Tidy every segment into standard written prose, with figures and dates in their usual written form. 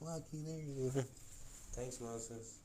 lucky. There you go. Thanks, Moses.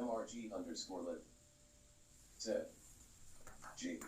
MRG_live. Said. G.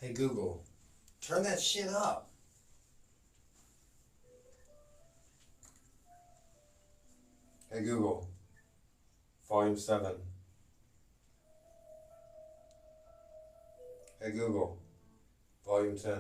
Hey Google, turn that shit up. Hey Google, Volume 7. Hey Google, Volume 10.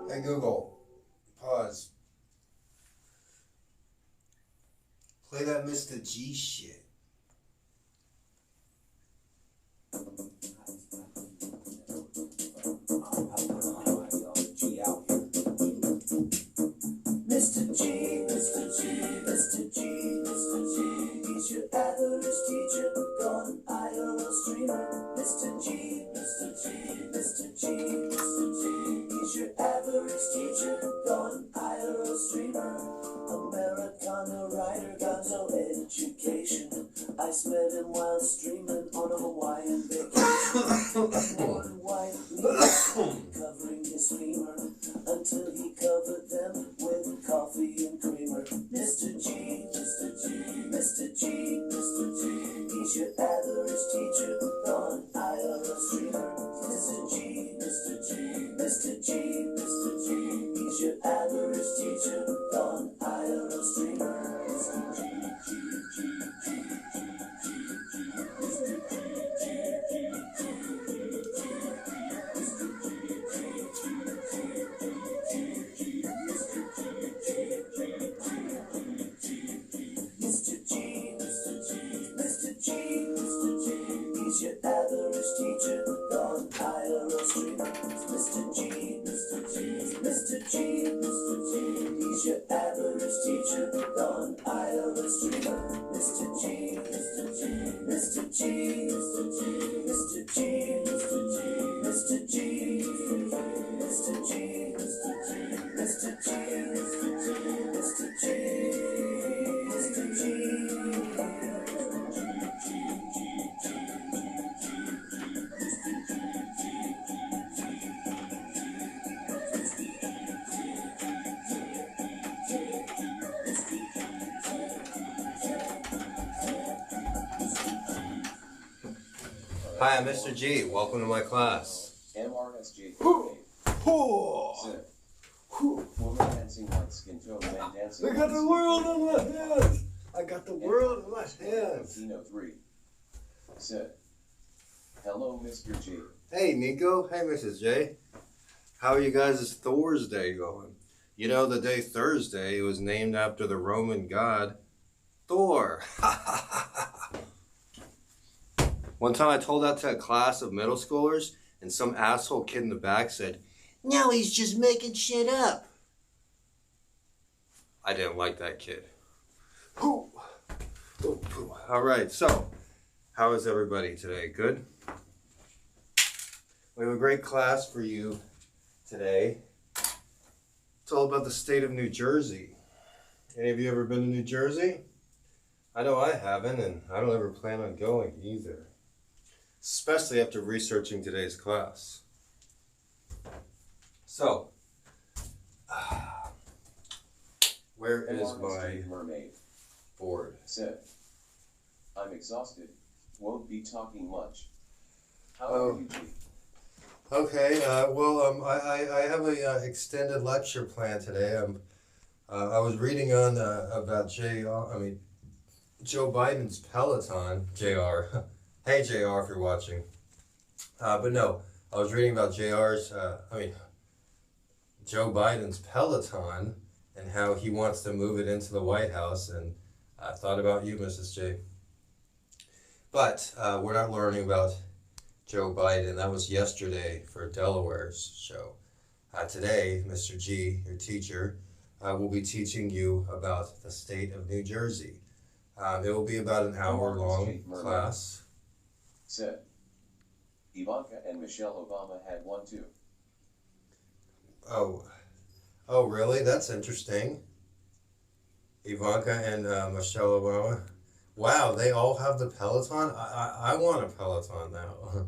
Hey Google, pause. Play that Mr.G shit. Mr.G, Mr.G, Mr.G, Mr.G, he's your average teacher, gone IRL streamer. Mr.G, Mr.G, Mr.G, Mr.G, he's your average teacher, gone IRL streamer. Americana writer, got no education. I met him while streaming on a Hawaiian vacation. Worn white leaves covering his femur until he covered them with coffee and creamer. Mr.G, Mr.G, Mr.G, Mr.G, he's your average teacher, gone IRL streamer. Mr.G, Mr.G, Mr.G, Mr.G, he's your average teacher, gone IRL streamer. Mr.G, G, G, G, G, G, G, Mr.G, G, G, G, he's your average teacher, gone IRL streamer. Mr.G, Mr.G, Mr.G, Mr.G, he's your average teacher, gone IRL streamer. Mr.G, Mr.G, Mr.G, Mr.G, Mr.G, Mr.G, Mr.G, Mr.G, Mr.G, Mr.G, Mr.G. Hi, I'm Mr. G. Welcome to my class. MRSG. Oh, Sit. Woman dancing white skin tone, man dancing. I got the world in my hands. I got the world in my hands. Kino 3. Sit. Hello, Mr. G. Hey, Nico. Hey, Mrs. J. How are you guys' Thursday going? You know, the day Thursday was named after the Roman god Thor. One time I told that to a class of middle schoolers, and some asshole kid in the back said, "No, he's just making shit up." I didn't like that kid. All right, so how is everybody today? Good? We have a great class for you today. It's all about the state of New Jersey. Any of you ever been to New Jersey? I know I haven't, and I don't ever plan on going either. Especially after researching today's class. So, where is my mermaid board? Sit. I'm exhausted. Won't be talking much. How Oh. are you, G? Okay, I have a extended lecture plan today. I was reading on about Joe Biden's Peloton, JR. Hey JR, if you're watching. But no, I was reading about Joe Biden's Peloton and how he wants to move it into the White House, and I thought about you, Mrs. J. But we're not learning about Joe Biden. That was yesterday for Delaware's show. Today, Mr. G, your teacher, will be teaching you about the state of New Jersey. It will be about an hour-long class. Sit. Ivanka and Michelle Obama had one too. Oh, really? That's interesting. Ivanka and Michelle Obama. Wow, they all have the Peloton? I want a Peloton now.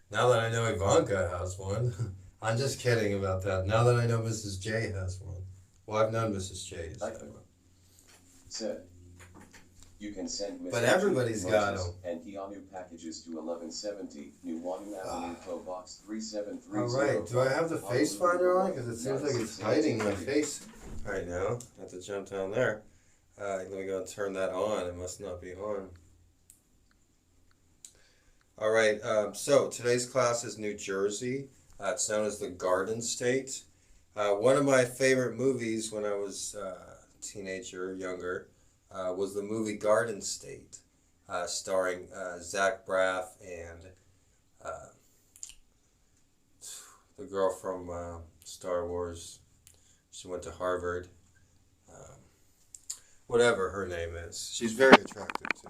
Now that I know Ivanka has one. I'm just kidding about that. Now that I know Mrs. J has one. Well, I've known Mrs. J. Sit. You can send Mr. But everybody's got them. And Keanu packages to 1170 New Wanu Avenue, PO Box 3730. All right, do I have the face finder on? Because it seems like it's hiding my face right now. I have to jump down there. Let me go and turn that on. It must not be on. All right, so today's class is New Jersey. It's known as the Garden State. One of my favorite movies when I was a teenager, younger, was the movie Garden State, starring Zach Braff and the girl from Star Wars. She went to Harvard. Whatever her name is. She's very attractive too.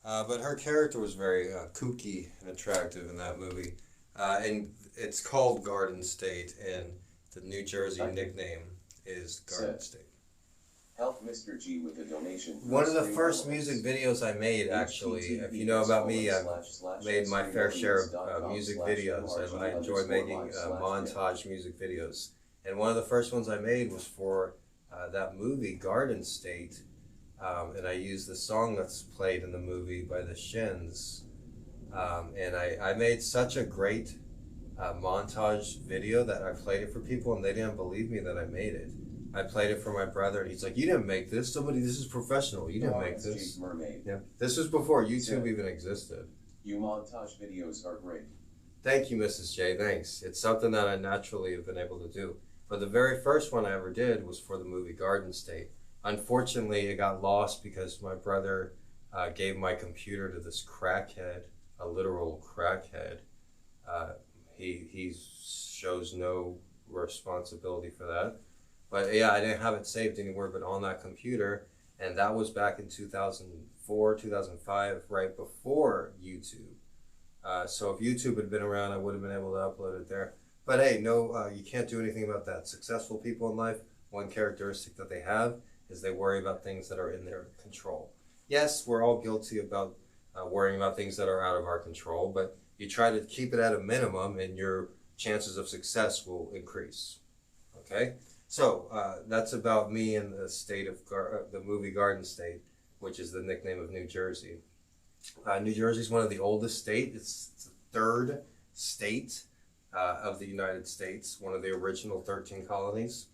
But her character was very kooky and attractive in that movie. And it's called Garden State, and the New Jersey nickname is Garden State. Help Mr. G with a donation. One of the first music videos I made, actually, if you know about me, I've made my fair share of music videos. I enjoy making montage music videos. And one of the first ones I made was for that movie, Garden State. And I used the song that's played in the movie by the Shins. And I made such a great montage video that I played it for people, and they didn't believe me that I made it. I played it for my brother, and he's like, "You didn't make this. This is professional. You didn't make this." Mermaid. Yeah. This was before YouTube even existed. You montage videos are great. Thank you, Mrs. J. Thanks. It's something that I naturally have been able to do. But the very first one I ever did was for the movie Garden State. Unfortunately, it got lost because my brother gave my computer to this crackhead, a literal crackhead. He shows no responsibility for that. But yeah, I didn't have it saved anywhere but on that computer. And that was back in 2004, 2005, right before YouTube. So if YouTube had been around, I would have been able to upload it there. But hey, no, you can't do anything about that. Successful people in life, one characteristic that they have is they worry about things that are in their control. Yes, we're all guilty about worrying about things that are out of our control, but you try to keep it at a minimum and your chances of success will increase. Okay? So that's about me and the state of the movie Garden State, which is the nickname of New Jersey. New Jersey is one of the oldest states. It's the third state of the United States, one of the original 13 colonies.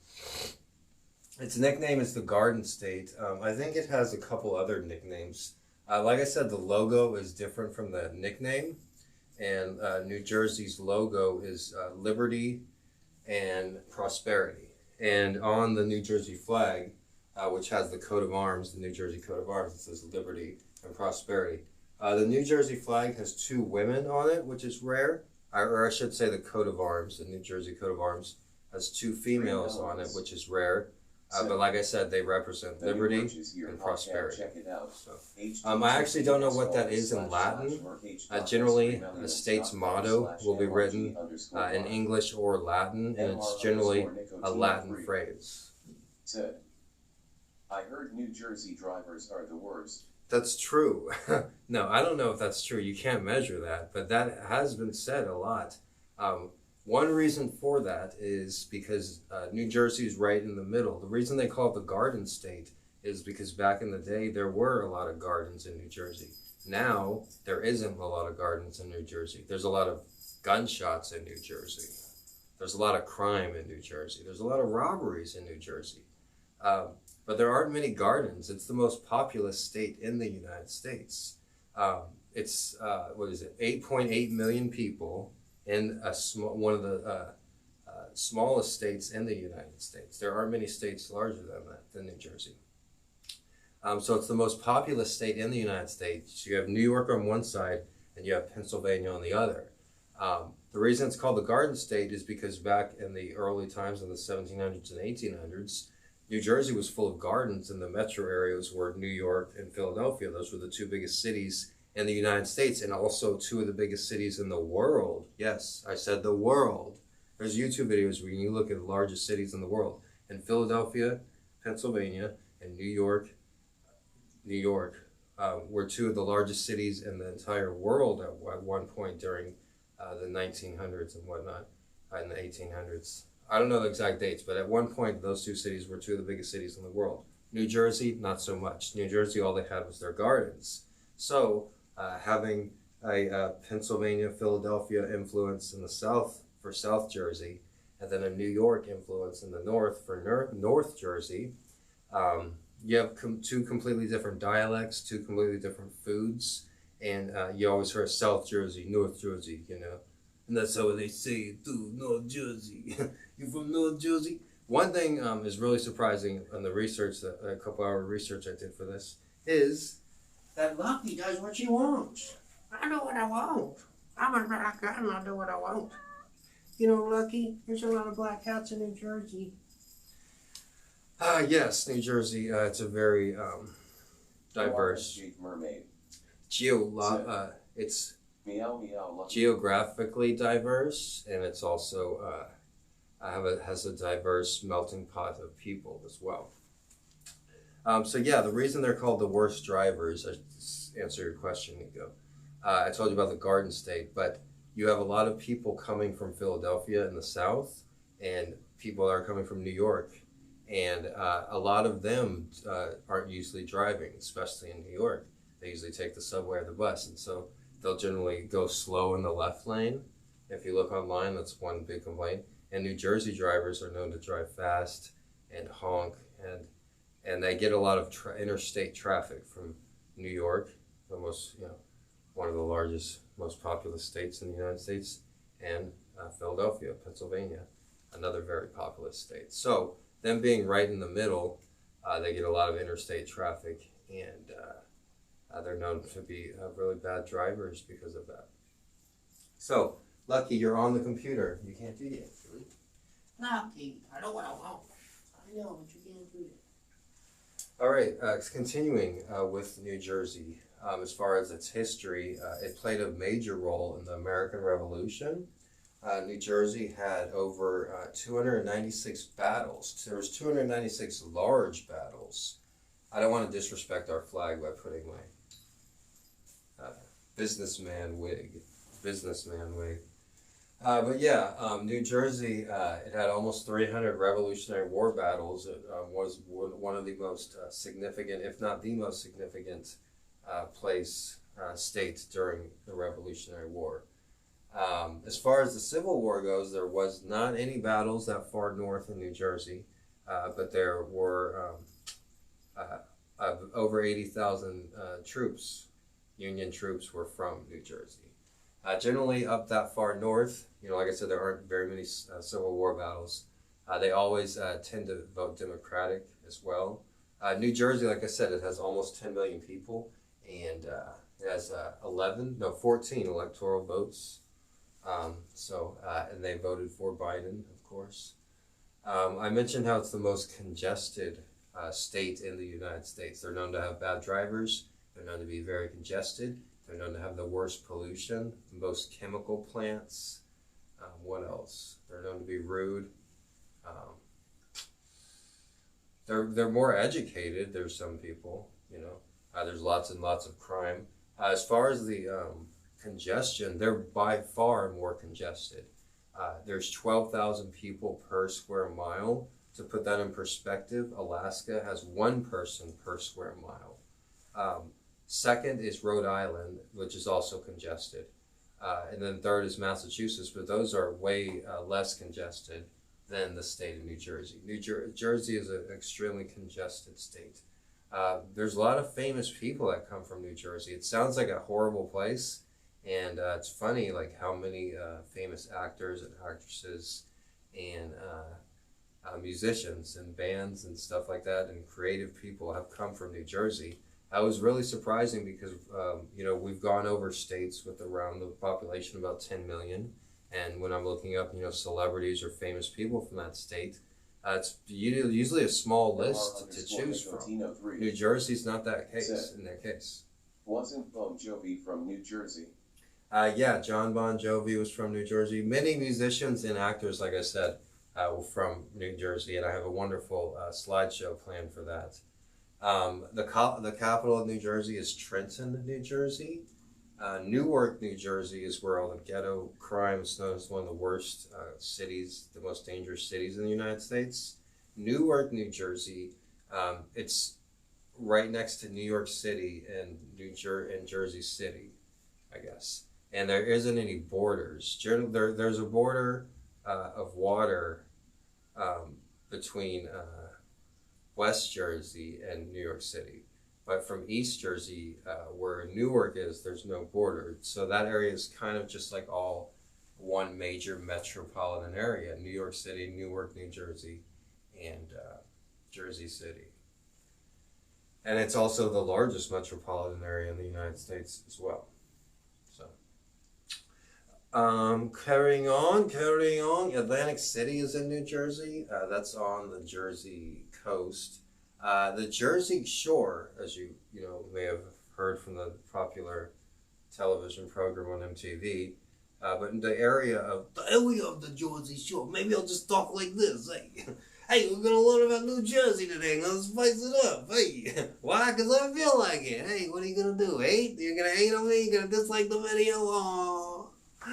Its nickname is the Garden State. I think it has a couple other nicknames. Like I said, the logo is different from the nickname, and New Jersey's logo is liberty and prosperity. And on the New Jersey flag, which has the coat of arms, the New Jersey coat of arms, it says liberty and prosperity. The New Jersey flag has two women on it, which is rare. Or I should say the coat of arms, the New Jersey coat of arms, has two females on it, which is rare. But like I said, they represent liberty and prosperity. So, I actually don't know what that is in Latin. Generally, the state's motto will be written in English or Latin, and it's generally a Latin phrase. Said, I heard New Jersey drivers are the worst. That's true. No, I don't know if that's true. You can't measure that, but that has been said a lot. One reason for that is because New Jersey is right in the middle. The reason they call it the Garden State is because back in the day, there were a lot of gardens in New Jersey. Now, there isn't a lot of gardens in New Jersey. There's a lot of gunshots in New Jersey. There's a lot of crime in New Jersey. There's a lot of robberies in New Jersey. But there aren't many gardens. It's the most populous state in the United States. It's, 8.8 million people in one of the smallest states in the United States. There aren't many states larger than that, than New Jersey. So it's the most populous state in the United States. You have New York on one side, and you have Pennsylvania on the other. The reason it's called the Garden State is because back in the early times in the 1700s and 1800s, New Jersey was full of gardens, and the metro areas were New York and Philadelphia. Those were the two biggest cities in the United States, and also two of the biggest cities in the world. Yes, I said the world. There's YouTube videos where you look at the largest cities in the world. And Philadelphia, Pennsylvania, and New York were two of the largest cities in the entire world at one point during the 1900s and whatnot, in the 1800s. I don't know the exact dates, but at one point, those two cities were two of the biggest cities in the world. New Jersey, not so much. New Jersey, all they had was their gardens. So, having a Pennsylvania, Philadelphia influence in the south for South Jersey, and then a New York influence in the north for North Jersey, you have two completely different dialects, two completely different foods, and you always hear South Jersey, North Jersey, you know. And that's how they say it too, North Jersey. You from North Jersey? One thing is really surprising on the research, a couple hour research I did for this, is that Lucky does what she wants. I know what I want. I'm a black guy and I do what I want. You know, Lucky, there's a lot of black cats in New Jersey. Yes, New Jersey, it's a very diverse. Mermaid. It's Meow, meow, Lucky. geographically diverse, and it's also has a diverse melting pot of people as well. So yeah, the reason they're called the worst drivers, I answer your question, Nico. I told you about the Garden State, but you have a lot of people coming from Philadelphia in the south, and people are coming from New York, and a lot of them aren't usually driving, especially in New York. They usually take the subway or the bus, and so they'll generally go slow in the left lane. If you look online, that's one big complaint. And New Jersey drivers are known to drive fast and honk, and they get a lot of interstate traffic from New York, the most, one of the largest, most populous states in the United States, and Philadelphia, Pennsylvania, another very populous state. So them being right in the middle, they get a lot of interstate traffic, and they're known to be really bad drivers because of that. So, Lucky, you're on the computer. You can't do that. Lucky, I know what I want. I know, but you can't do that. All right, continuing with New Jersey. As far as its history, it played a major role in the American Revolution. New Jersey had over 296 battles. There was 296 large battles. I don't want to disrespect our flag by putting my businessman wig. But yeah, New Jersey, it had almost 300 Revolutionary War battles. It was one of the most significant, if not the most significant place state during the Revolutionary War. As far as the Civil War goes, there was not any battles that far north in New Jersey, but there were over 80,000 troops. Union troops were from New Jersey. Generally, up that far north, like I said, there aren't very many Civil War battles. They always tend to vote Democratic as well. New Jersey, like I said, it has almost 10 million people, and it has 14 electoral votes. And they voted for Biden, of course. I mentioned how it's the most congested state in the United States. They're known to have bad drivers. They're known to be very congested. They're known to have the worst pollution, the most chemical plants. What else? They're known to be rude. They're more educated. There's some people, there's lots and lots of crime. As far as the congestion, they're by far more congested. There's 12,000 people per square mile. To put that in perspective, Alaska has 1 person per square mile. Second is Rhode Island, which is also congested. And then third is Massachusetts, but those are way less congested than the state of New Jersey. Jersey is an extremely congested state. There's a lot of famous people that come from New Jersey. It sounds like a horrible place, and it's funny like how many famous actors and actresses and musicians and bands and stuff like that and creative people have come from New Jersey. That was really surprising because, we've gone over states with around the population about 10 million. And when I'm looking up, celebrities or famous people from that state, it's usually a small list to choose from. New Jersey's not that case, in their case. Wasn't Bon Jovi from New Jersey? Yeah, John Bon Jovi was from New Jersey. Many musicians and actors, like I said, were from New Jersey, and I have a wonderful slideshow planned for that. The capital of New Jersey is Trenton, New Jersey. Newark, New Jersey is where all the ghetto crime is known as one of the worst cities, the most dangerous cities in the United States. Newark, New Jersey, it's right next to New York City and Jersey City, I guess. And there isn't any borders. There's a border of water between West Jersey and New York City. But from East Jersey, where Newark is, there's no border. So that area is kind of just like all one major metropolitan area. New York City, Newark, New Jersey, and Jersey City. And it's also the largest metropolitan area in the United States as well. So, carrying on. Atlantic City is in New Jersey. That's on the Jersey coast. The Jersey Shore, as you may have heard from the popular television program on MTV, but in the area of the Jersey Shore, maybe I'll just talk like this. Hey, we're gonna learn about New Jersey today. Let's spice it up. Hey, why? Because I feel like it. Hey, what are you gonna do? Hate? You're gonna hate on me? You're gonna dislike the video? Oh,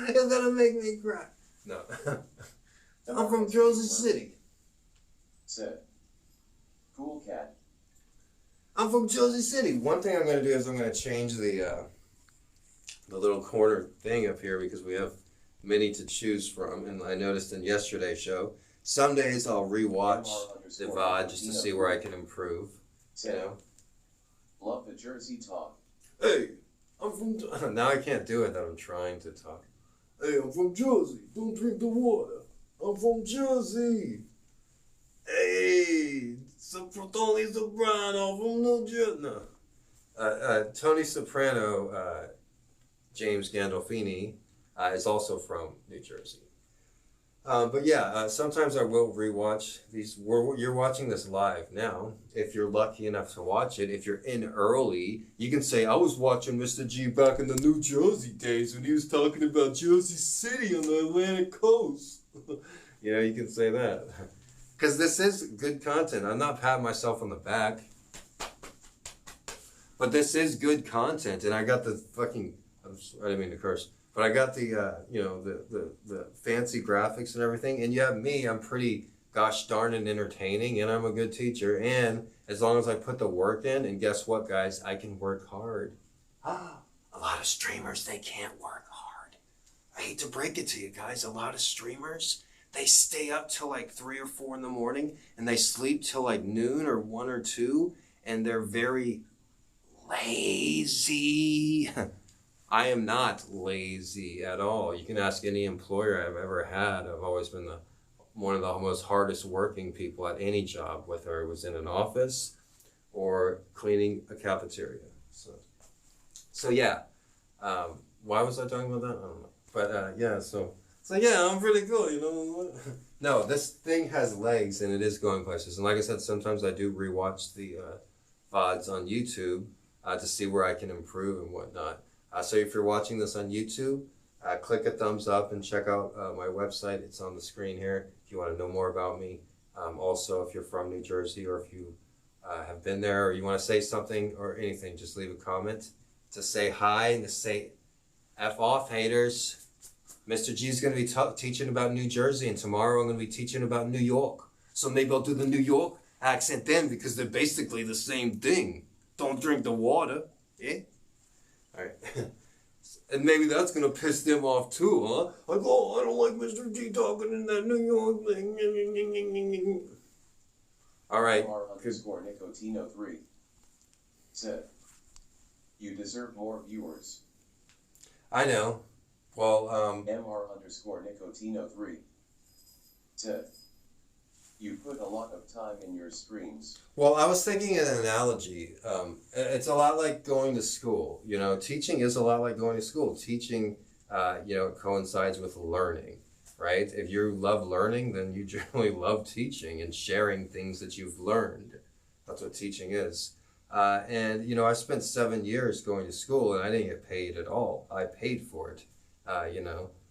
it's gonna make me cry. No, I'm from Jersey City. Said. Cool cat. I'm from Jersey City. One thing I'm going to do is I'm going to change the little corner thing up here because we have many to choose from. And I noticed in yesterday's show, some days I'll rewatch the VOD just to see where I can improve. Love the Jersey talk. Hey, I'm from... Now I can't do it that I'm trying to talk. Hey, I'm from Jersey. Don't drink the water. I'm from Jersey. Hey, Tony Soprano from New Jersey. No. Tony Soprano, James Gandolfini, is also from New Jersey. But yeah, sometimes I will rewatch these. You're watching this live now. If you're lucky enough to watch it, if you're in early, you can say, I was watching Mr.G back in the New Jersey days when he was talking about Jersey City on the Atlantic coast. You can say that. Because this is good content. I'm not patting myself on the back. But this is good content. And I got the fucking... I didn't mean to curse. But I got the, the fancy graphics and everything. And you have me, I'm pretty gosh darn and entertaining. And I'm a good teacher. And as long as I put the work in, and guess what, guys? I can work hard. lot of streamers, they can't work hard. I hate to break it to you guys. A lot of streamers, they stay up till like 3 or 4 in the morning and they sleep till like noon or 1 or 2, and they're very lazy. I am not lazy at all. You can ask any employer I've ever had. I've always been one of the most hardest working people at any job, whether it was in an office or cleaning a cafeteria. So yeah. Why was I talking about that? I don't know. But yeah, so yeah, I'm pretty cool, you know. No, this thing has legs and it is going places. And like I said, sometimes I do rewatch the VODs on YouTube to see where I can improve and whatnot. So if you're watching this on YouTube, click a thumbs up and check out my website. It's on the screen here if you want to know more about me. Also, if you're from New Jersey or if you have been there or you want to say something or anything, just leave a comment to say hi and to say F off, haters. Mr. G is going to be teaching about New Jersey, and tomorrow I'm going to be teaching about New York. So maybe I'll do the New York accent then, because they're basically the same thing. Don't drink the water. Yeah? All right. And maybe that's going to piss them off too, huh? Like, oh, I don't like Mr. G talking in that New York thing. All right. MR_Nicotino3 said, you deserve more viewers. I know. Well, MR_Nicotino3 said, you put a lot of time in your streams. Well, I was thinking an analogy. It's a lot like going to school. You know, teaching is a lot like going to school. Teaching, coincides with learning, right? If you love learning, then you generally love teaching and sharing things that you've learned. That's what teaching is. And, you know, I spent 7 years going to school and I didn't get paid at all. I paid for it,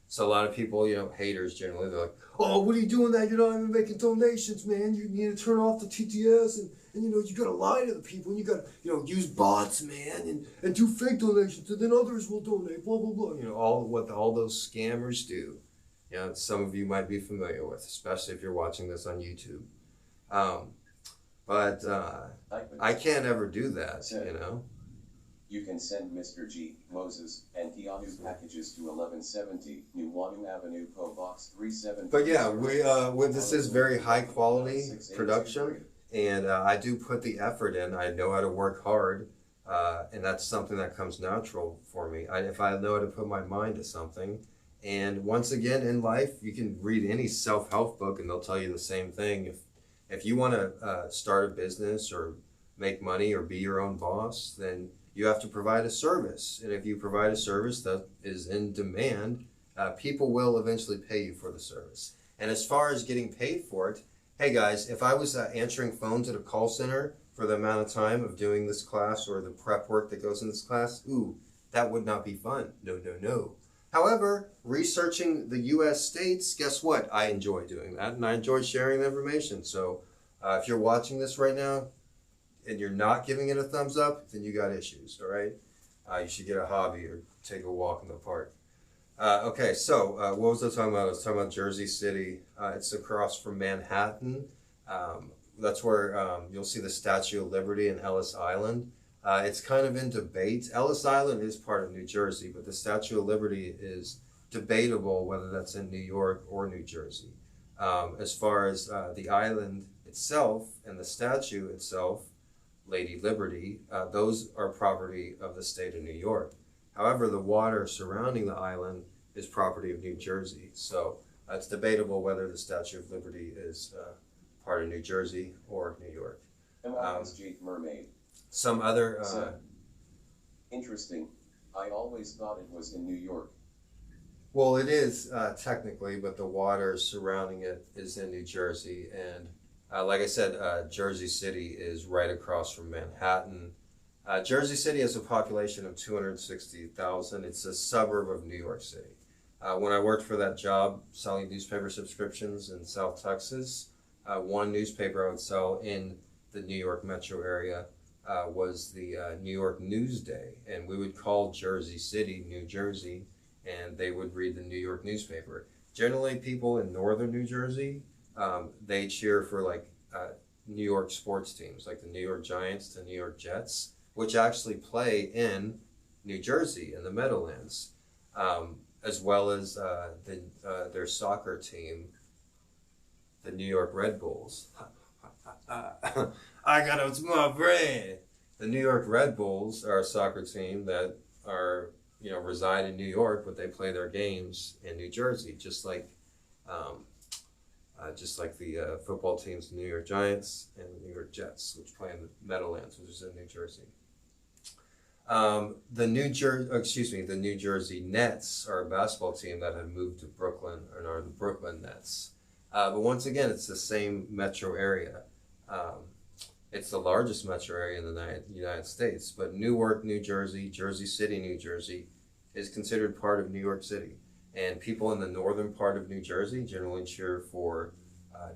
So a lot of people, haters generally, they're like, oh, what are you doing that? You're not even making donations, man. You need to turn off the TTS and you got to lie to the people and you got to, use bots, man, and do fake donations and then others will donate, blah, blah, blah. All what all those scammers do. Some of you might be familiar with, especially if you're watching this on YouTube. But I can't ever do that, You can send Mr. G, Moses, and Keanu packages to 1170 New Wanu Avenue, PO Box 37. But yeah, this is very high quality production, and I do put the effort in. I know how to work hard, and that's something that comes natural for me. If I know how to put my mind to something, and once again in life, you can read any self-help book and they'll tell you the same thing. If you want to start a business or make money or be your own boss, then you have to provide a service. And if you provide a service that is in demand, people will eventually pay you for the service. And as far as getting paid for it, hey guys, if I was answering phones at a call center for the amount of time of doing this class or the prep work that goes in this class, that would not be fun. No, no, no. However, researching the U.S. states, guess what? I enjoy doing that, and I enjoy sharing the information. So if you're watching this right now and you're not giving it a thumbs up, then you got issues, all right? You should get a hobby or take a walk in the park. Okay, so what was I talking about? I was talking about Jersey City. It's across from Manhattan. That's where you'll see the Statue of Liberty in Ellis Island. It's kind of in debate. Ellis Island is part of New Jersey, but the Statue of Liberty is debatable whether that's in New York or New Jersey. As far as the island itself and the statue itself, Lady Liberty, those are property of the state of New York. However, the water surrounding the island is property of New Jersey. So it's debatable whether the Statue of Liberty is part of New Jersey or New York. MSG Mermaid. Some other... Interesting. I always thought it was in New York. Well, it is technically, but the water surrounding it is in New Jersey. And like I said, Jersey City is right across from Manhattan. Jersey City has a population of 260,000. It's a suburb of New York City. When I worked for that job selling newspaper subscriptions in South Texas, one newspaper I would sell in the New York metro area was the New York Newsday. And we would call Jersey City, New Jersey, and they would read the New York newspaper. Generally, people in northern New Jersey, they cheer for like New York sports teams, like the New York Giants, the New York Jets, which actually play in New Jersey in the Meadowlands, as well as their soccer team, the New York Red Bulls. I got a small brain. The New York Red Bulls are a soccer team that are, reside in New York, but they play their games in New Jersey, just like the football teams, the New York Giants and the New York Jets, which play in the Meadowlands, which is in New Jersey. The New Jersey Nets are a basketball team that had moved to Brooklyn and are the Brooklyn Nets. But once again, it's the same metro area. It's the largest metro area in the United States, but Newark, New Jersey, Jersey City, New Jersey, is considered part of New York City. And people in the northern part of New Jersey generally cheer for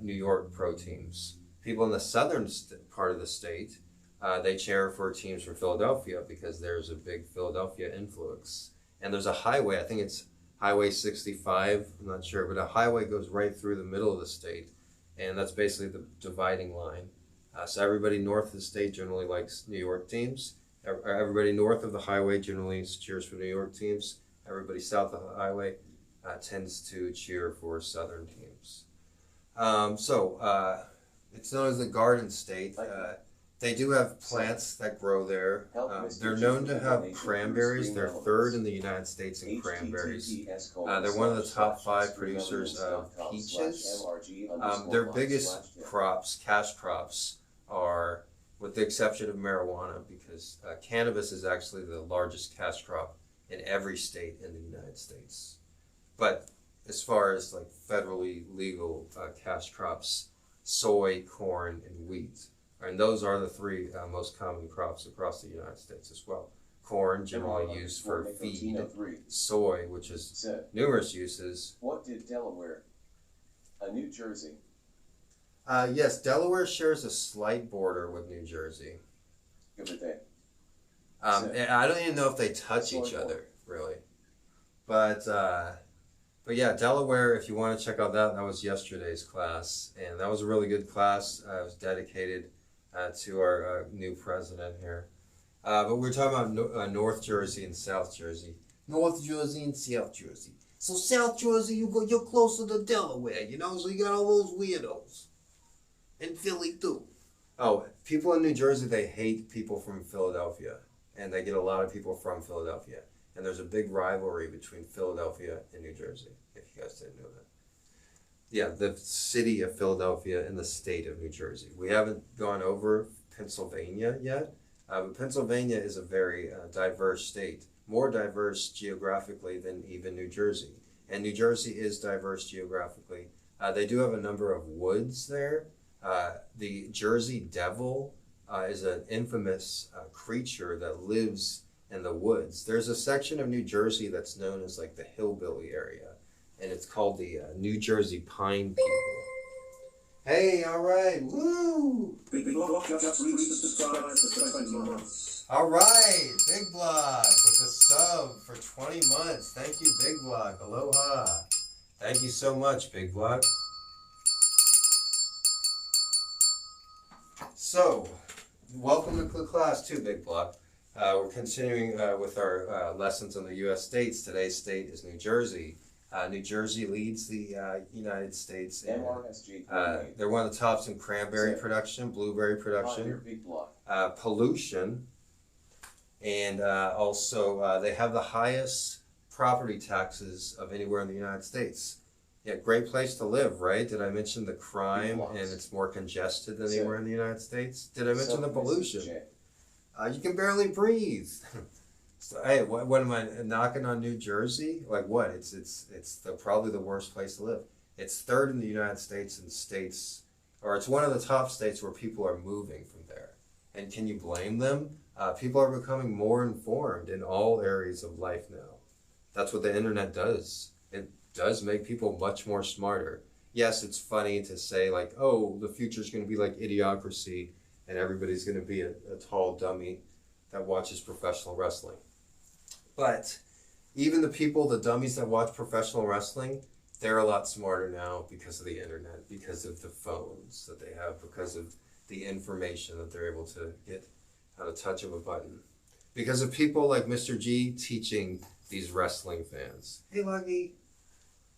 New York pro teams. People in the southern part of the state, they cheer for teams from Philadelphia because there's a big Philadelphia influence. And there's a highway, I think it's Highway 65, I'm not sure, but a highway goes right through the middle of the state, and that's basically the dividing line. So everybody north of the state generally likes New York teams. Everybody north of the highway generally cheers for New York teams. Everybody south of the highway tends to cheer for southern teams. It's known as the Garden State. They do have plants that grow there. They're known to have cranberries. They're third in the United States in cranberries. They're one of the top 5 producers of peaches. Their biggest crops, cash crops, are, with the exception of marijuana, because cannabis is actually the largest cash crop in every state in the United States. But as far as like federally legal cash crops, soy, corn, and wheat. And those are the 3 most common crops across the United States as well. Corn, generally used for feed. Soy, which is numerous uses. What did Delaware, New Jersey? Yes, Delaware shares a slight border with New Jersey. Good day. I don't even know if they touch each other, really. But yeah, Delaware, if you want to check out that was yesterday's class. And that was a really good class. It was dedicated to our new president here. But we're talking about North Jersey and South Jersey. North Jersey and South Jersey. So South Jersey, you're closer to Delaware, so you got all those weirdos. And Philly too. Oh, people in New Jersey, they hate people from Philadelphia. And they get a lot of people from Philadelphia. And there's a big rivalry between Philadelphia and New Jersey, if you guys didn't know that. Yeah, the city of Philadelphia and the state of New Jersey. We haven't gone over Pennsylvania yet, but Pennsylvania is a very diverse state, more diverse geographically than even New Jersey. And New Jersey is diverse geographically. They do have a number of woods there. The Jersey Devil is an infamous creature that lives in the woods. There's a section of New Jersey that's known as like the hillbilly area, and it's called the New Jersey Pine People. Hey, all right, woo! All right, Big Block with a sub for 20 months. Thank you, Big Block. Aloha. Thank you so much, Big Block. So, welcome to class too, Big Block. We're continuing with our lessons on the U.S. states. Today's state is New Jersey. New Jersey leads the United States. And, they're one of the tops in cranberry production, blueberry production, pollution, and also they have the highest property taxes of anywhere in the United States. Yeah, great place to live, right? Did I mention the crime and it's more congested than anywhere in the United States? Did I mention the pollution? You can barely breathe. So, hey, what am I knocking on New Jersey? Like what? It's probably the worst place to live. It's third in the United States in states, or it's one of the top states where people are moving from there. And can you blame them? People are becoming more informed in all areas of life now. That's what the internet does. It does make people much more smarter. Yes, it's funny to say like, oh, the future's going to be like Idiocracy and everybody's going to be a tall dummy that watches professional wrestling. But even the people, the dummies that watch professional wrestling, they're a lot smarter now because of the internet, because of the phones that they have, because of the information that they're able to get at a touch of a button. because of people like Mr. G teaching these wrestling fans. Hey, Lucky,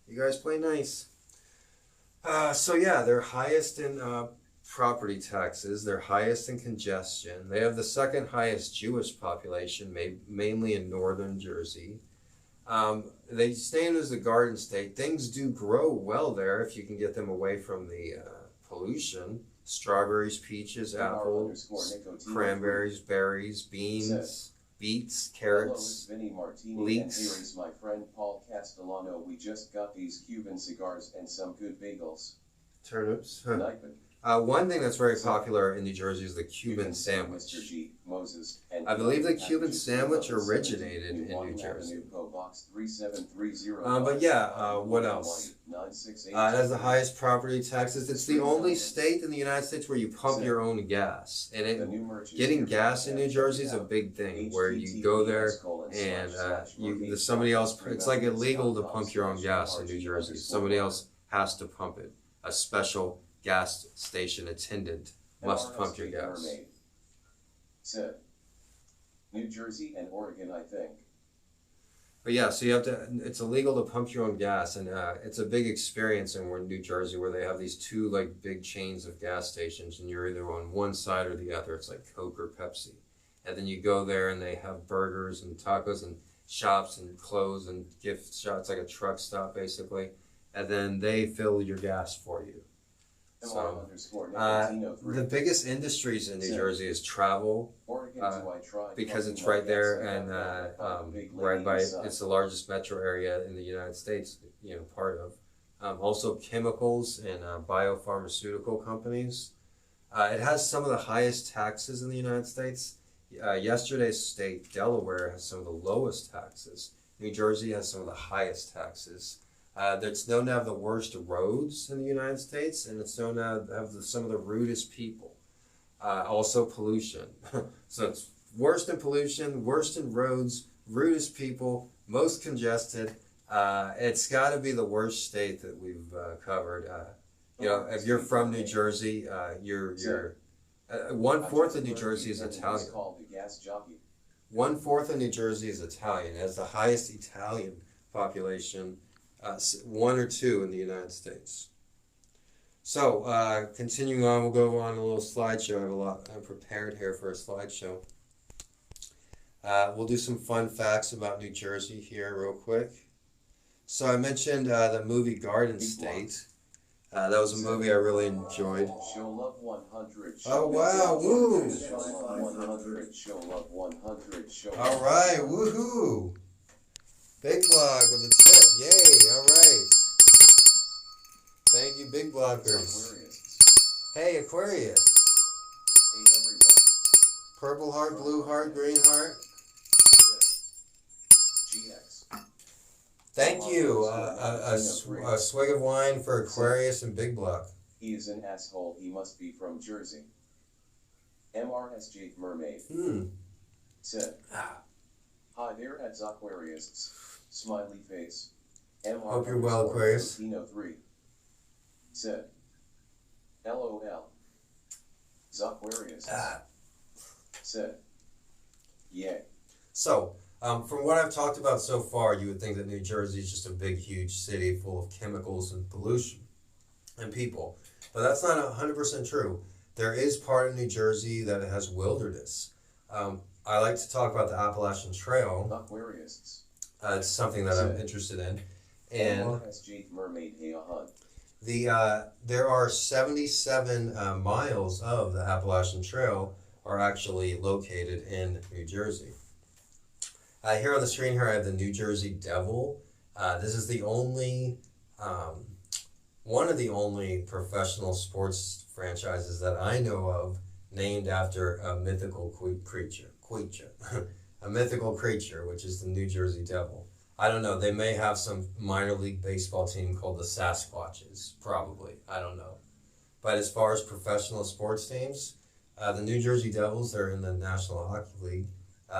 you guys play nice. So yeah, they're highest in property taxes. They're highest in congestion. They have the second highest Jewish population, mainly in northern Jersey. They stand as the Garden State. Things do grow well there if you can get them away from the pollution. Strawberries, peaches, apples, cranberries, berries, beans, beets, carrots, Vinny Martini, leeks. And here is my friend Paul Castellano. We just got these Cuban cigars and some good bagels. Turnips. Nightman. One thing that's very popular in New Jersey is the Cuban sandwich. Mr.G, Moses, and I believe the Cuban sandwich originated in New Jersey. But yeah, what else? It has the highest property taxes. It's the only state in the United States where you pump your own gas. And getting gas in New Jersey is a big thing, where you go there and somebody else, it's like illegal to pump your own gas in New Jersey. Somebody else has to pump it. A special gas station attendant must pump your gas. Said New Jersey and Oregon, I think. But yeah, so you have to, it's illegal to pump your own gas, and it's a big experience in New Jersey where they have these two like big chains of gas stations, and you're either on one side or the other. It's like Coke or Pepsi. And then you go there and they have burgers and tacos and shops and clothes and gift shops, like a truck stop basically. And then they fill your gas for you. So, the biggest industries in New Jersey is travel, because it's right there and right by it's the largest metro area in the United States, part of. Also chemicals and biopharmaceutical companies. It has some of the highest taxes in the United States. Yesterday's state, Delaware, has some of the lowest taxes. New Jersey has some of the highest taxes. It's known to have the worst roads in the United States, and it's known to have some of the rudest people. Also pollution. So it's worst in pollution, worst in roads, rudest people, most congested. It's got to be the worst state that we've covered. If you're from New Jersey, you're 1/4 of New Jersey is Italian. 1/4 of New Jersey is Italian. It has the highest Italian population. 1 or 2 in the United States. So, continuing on, we'll go on a little slideshow. I have a lot I'm prepared here for a slideshow. We'll do some fun facts about New Jersey here real quick. So I mentioned the movie Garden State. That was a movie I really enjoyed. Show love 100. Oh wow, woo! Show love 100. Show love 100. Show love. All right, woohoo! Big Blog with a tip. Yay, all right. Thank you, Big Bloggers. Hey, Aquarius. Hey, everyone. Purple heart, blue heart, green heart. GX. Thank you. A swig of wine for Aquarius and Big Block. He is an asshole. He must be from Jersey. MRSG Mermaid. Said. Hi there at Aquarius. Smiley face. Hope you're well, Aquarius. 3 said. LOL. Aquarius. Said. Yay. So, from what I've talked about so far, you would think that New Jersey is just a big, huge city full of chemicals and pollution and people. But that's not 100% true. There is part of New Jersey that has wilderness. I like to talk about the Appalachian Trail. Aquarius. It's something that I'm interested in. And there are 77 miles of the Appalachian Trail are actually located in New Jersey. Here on the screen here I have the New Jersey Devil. This is the only, one of the only professional sports franchises that I know of named after a mythical creature. A mythical creature, which is the New Jersey Devil. I don't know, they may have some minor league baseball team called the Sasquatches, probably, I don't know. But as far as professional sports teams, the New Jersey Devils, they're in the National Hockey League.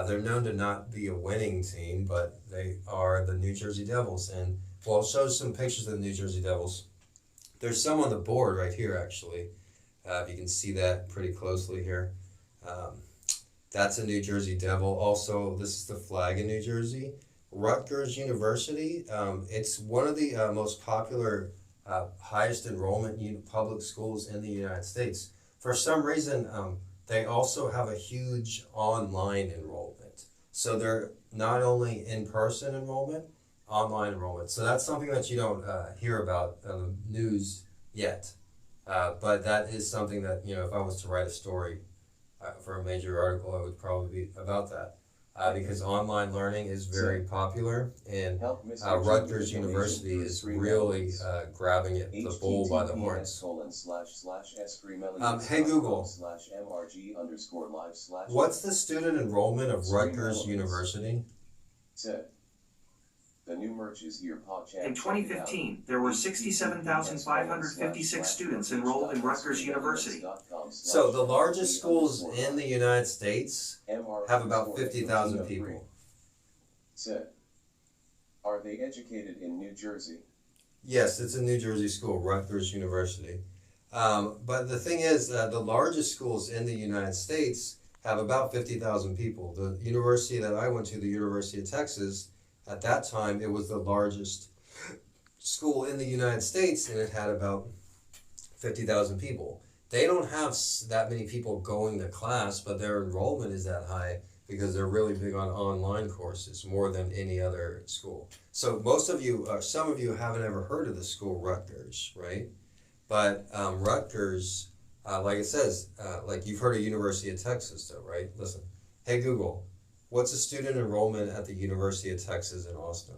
They're known to not be a winning team, but they are the New Jersey Devils. And well, I'll show some pictures of the New Jersey Devils. There's some on the board right here, actually. If you can see that pretty closely here. That's a New Jersey Devil. Also, this is the flag in New Jersey. Rutgers University. It's one of the most popular, highest enrollment public schools in the United States. For some reason, they also have a huge online enrollment. So they're not only in-person enrollment, online enrollment. So that's something that you don't hear about on the news yet. But that is something that, if I was to write a story for a major article, it would probably be about that. Because online learning is very popular, and Rutgers University is really grabbing it, the bull by the horns. Hey Google, what's the student enrollment of Rutgers University? The new merch is here, PogChamp. In 2015, there were 67,556 students enrolled in Rutgers University. So the largest schools in the United States have about 50,000 people. Are they educated in New Jersey? Yes, it's a New Jersey school, Rutgers University. But the thing is, the largest schools in the United States have about 50,000 people. The university that I went to, the University of Texas, at that time, it was the largest school in the United States, and it had about 50,000 people. They don't have that many people going to class, but their enrollment is that high because they're really big on online courses, more than any other school. So most of you, some of you haven't ever heard of the school Rutgers, right? But Rutgers, like it says, like you've heard of University of Texas though, right? Listen, hey Google, what's the student enrollment at the University of Texas in Austin?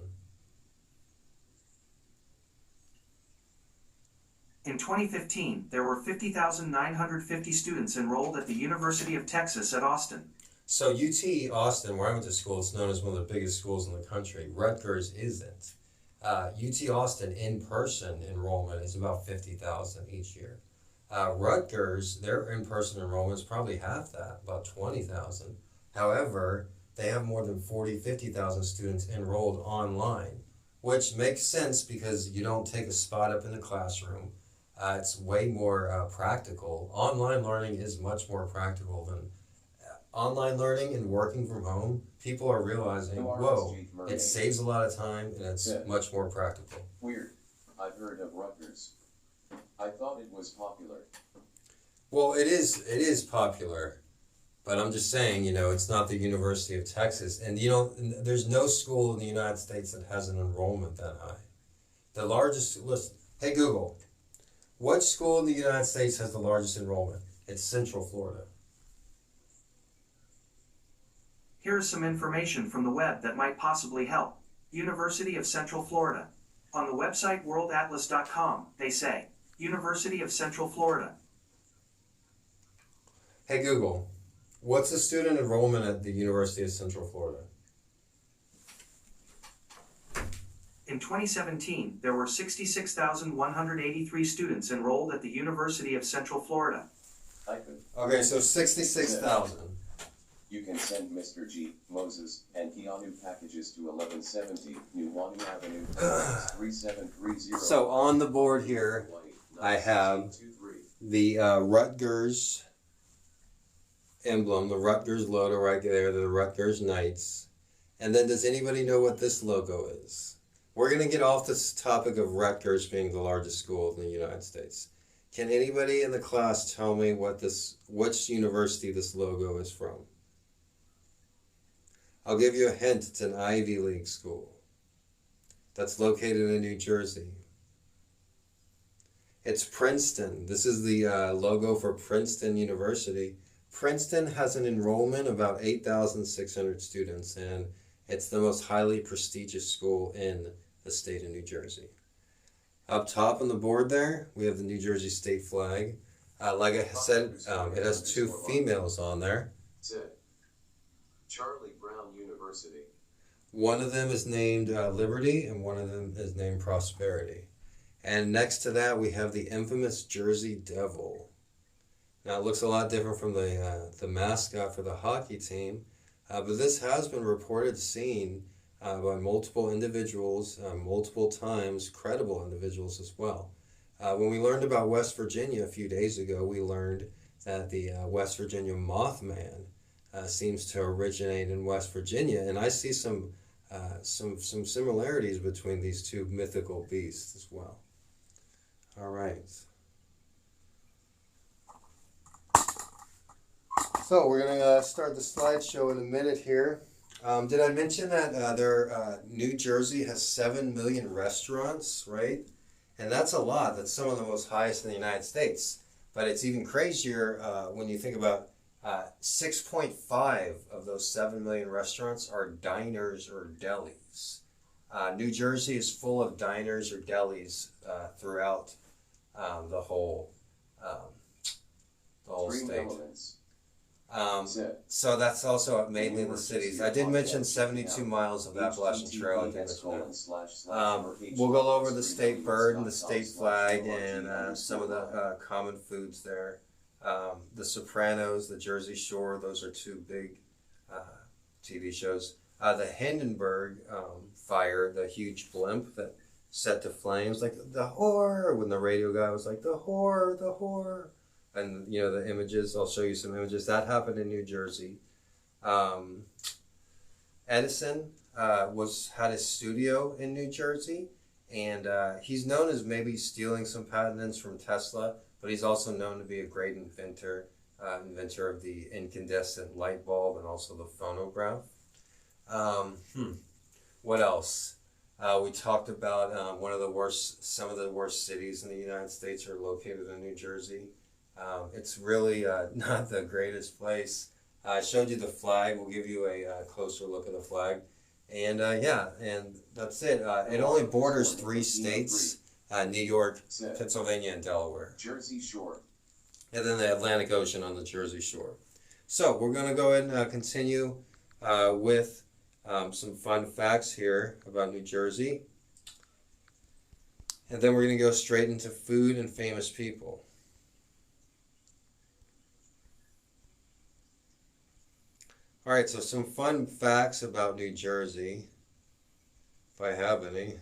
In 2015, there were 50,950 students enrolled at the University of Texas at Austin. So UT Austin, where I went to school, it's known as one of the biggest schools in the country. Rutgers isn't. UT Austin in-person enrollment is about 50,000 each year. Rutgers, their in-person enrollment is probably half that, about 20,000. However, they have more than 50,000 students enrolled online, which makes sense because you don't take a spot up in the classroom. It's way more practical. Online learning is much more practical than online learning and working from home. People are realizing, whoa, it saves a lot of time and it's much more practical. Weird. I've heard of Rutgers. I thought it was popular. Well, it is popular. But I'm just saying, it's not the University of Texas. And, there's no school in the United States that has an enrollment that high. The largest, listen, hey Google, what school in the United States has the largest enrollment? It's Central Florida. Here is some information from the web that might possibly help. University of Central Florida. On the website worldatlas.com, they say, University of Central Florida. Hey Google, what's the student enrollment at the University of Central Florida? In 2017, there were 66,183 students enrolled at the University of Central Florida. Okay, so 66,000. You can send Mr.G, Moses, and Keanu packages to 1170 New Wanu Avenue, 3730. So on the board here, I have the Rutgers emblem, the Rutgers logo right there, the Rutgers Knights. And then does anybody know what this logo is? We're going to get off this topic of Rutgers being the largest school in the United States. Can anybody in the class tell me which university this logo is from? I'll give you a hint. It's an Ivy League school that's located in New Jersey. It's Princeton. This is the logo for Princeton University. Princeton has an enrollment of about 8,600 students, and it's the most highly prestigious school in the state of New Jersey. Up top on the board there, we have the New Jersey state flag. Like I said, it has two females on there. Charlie Brown University. One of them is named Liberty, and one of them is named Prosperity. And next to that, we have the infamous Jersey Devil. Now, it looks a lot different from the mascot for the hockey team, but this has been reported seen by multiple individuals, multiple times, credible individuals as well. When we learned about West Virginia a few days ago, we learned that the West Virginia Mothman seems to originate in West Virginia, and I see some similarities between these two mythical beasts as well. All right. So we're going to start the slideshow in a minute here. Did I mention that New Jersey has 7 million restaurants, right? And that's a lot. That's some of the most highest in the United States. But it's even crazier when you think about 6.5 of those 7 million restaurants are diners or delis. New Jersey is full of diners or delis throughout the whole state. Elements. So that's also mainly in the cities. I did mention 72 miles of Appalachian Trail. I did mention that. We'll go over the state bird and the state flag and some of the common foods there. The Sopranos, the Jersey Shore, those are two big TV shows. The Hindenburg fire, the huge blimp that set to flames, like the whore, when the radio guy was like, the whore, the whore. And, you know, the images, I'll show you some images. That happened in New Jersey. Edison had his studio in New Jersey, and he's known as maybe stealing some patents from Tesla, but he's also known to be a great inventor of the incandescent light bulb and also the phonograph. What else? We talked about some of the worst cities in the United States are located in New Jersey. It's really not the greatest place. I showed you the flag. We'll give you a closer look at the flag. And and that's it. It only borders 3 states, New York, Pennsylvania, and Delaware. Jersey Shore. And then the Atlantic Ocean on the Jersey Shore. So we're going to go ahead and continue with some fun facts here about New Jersey. And then we're going to go straight into food and famous people. All right, so some fun facts about New Jersey, if I have any.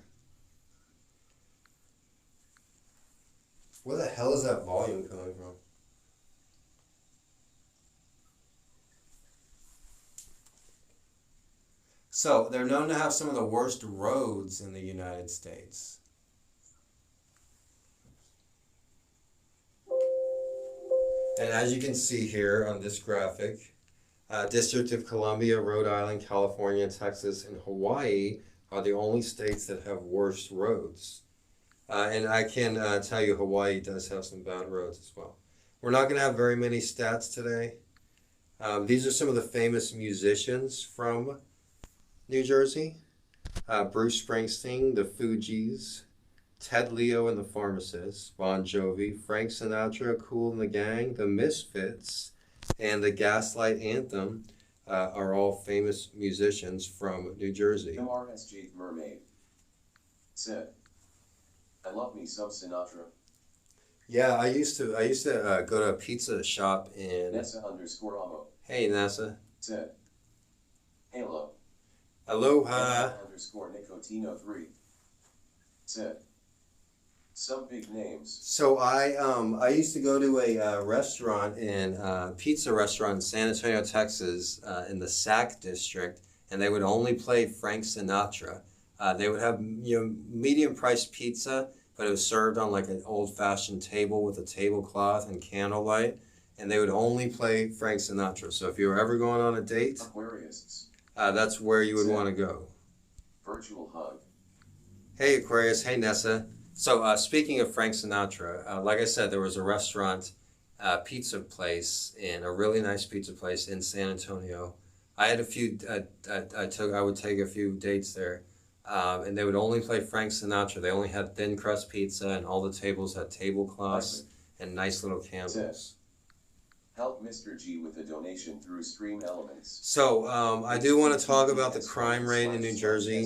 Where the hell is that volume coming from? So, they're known to have some of the worst roads in the United States. And as you can see here on this graphic, District of Columbia, Rhode Island, California, Texas, and Hawaii are the only states that have worse roads. And I can tell you Hawaii does have some bad roads as well. We're not going to have very many stats today. These are some of the famous musicians from New Jersey. Bruce Springsteen, the Fugees, Ted Leo and the Pharmacists, Bon Jovi, Frank Sinatra, Kool and the Gang, the Misfits, and the Gaslight Anthem are all famous musicians from New Jersey. MRSG Mermaid said, "I love me some Sinatra." Yeah, I used to go to a pizza shop in Nessa_Amo. Hey Nessa. Said, "Hello." Aloha. Nicotino3 said, "Some big names." So I used to go to a restaurant pizza restaurant in San Antonio, Texas, in the Sac district, and they would only play Frank Sinatra. They would have medium priced pizza, but it was served on like an old fashioned table with a tablecloth and candlelight, and they would only play Frank Sinatra. So if you were ever going on a date, Aquariusts. That's where you would want to go. Virtual hug. Hey Aquarius, hey Nessa. So speaking of Frank Sinatra, like I said, there was a restaurant, pizza place, a really nice pizza place in San Antonio. I had a few. I would take a few dates there, and they would only play Frank Sinatra. They only had thin crust pizza, and all the tables had tablecloths and nice little candles. Help Mr.G with a donation through Stream Elements. So I do want to talk about the crime rate in New Jersey.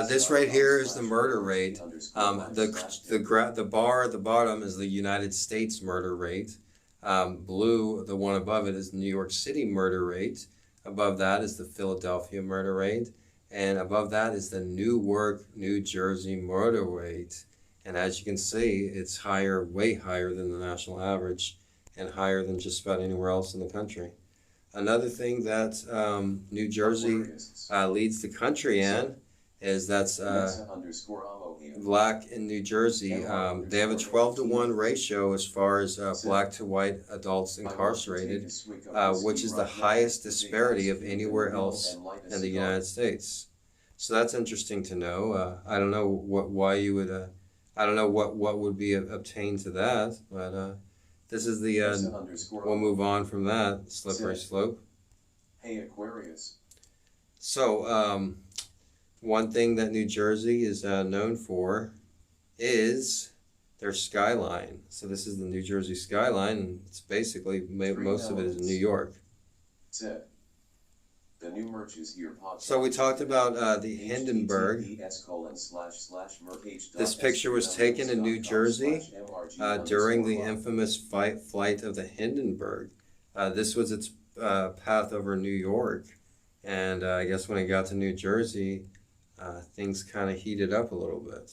This right here is the murder rate. The bar at the bottom is the United States murder rate. Blue, the one above it, is the New York City murder rate. Above that is the Philadelphia murder rate. And above that is the Newark, New Jersey murder rate. And as you can see, it's higher, way higher than the national average, and higher than just about anywhere else in the country. Another thing that New Jersey leads the country in is that's black in New Jersey. They have a 12-to-1 ratio as far as black to white adults incarcerated, which is the highest disparity of anywhere else in the United States. So that's interesting to know. I don't know why you would. I don't know what would be obtained to that, but this is the. We'll move on from that slippery slope. Hey Aquarius. So one thing that New Jersey is known for is their skyline. So this is the New Jersey skyline, and it's basically most of it is in New York. Said. The new merch is here. So we talked about the Hindenburg. This picture was taken in New Jersey during the infamous flight of the Hindenburg. This was its path over New York, and I guess when it got to New Jersey, things kind of heated up a little bit,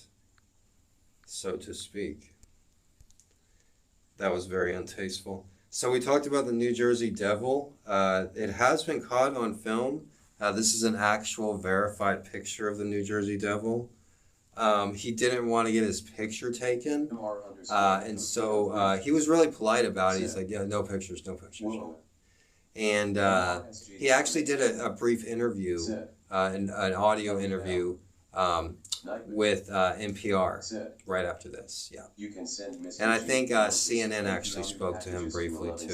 so to speak. That was very untasteful. So we talked about the New Jersey Devil. It has been caught on film. This is an actual verified picture of the New Jersey Devil. He didn't want to get his picture taken, and so he was really polite about it. He's like, yeah, no pictures, no pictures. And he actually did a brief interview, an audio interview with NPR right after this. Yeah. You can send Mr. And I think CNN actually spoke to him briefly too.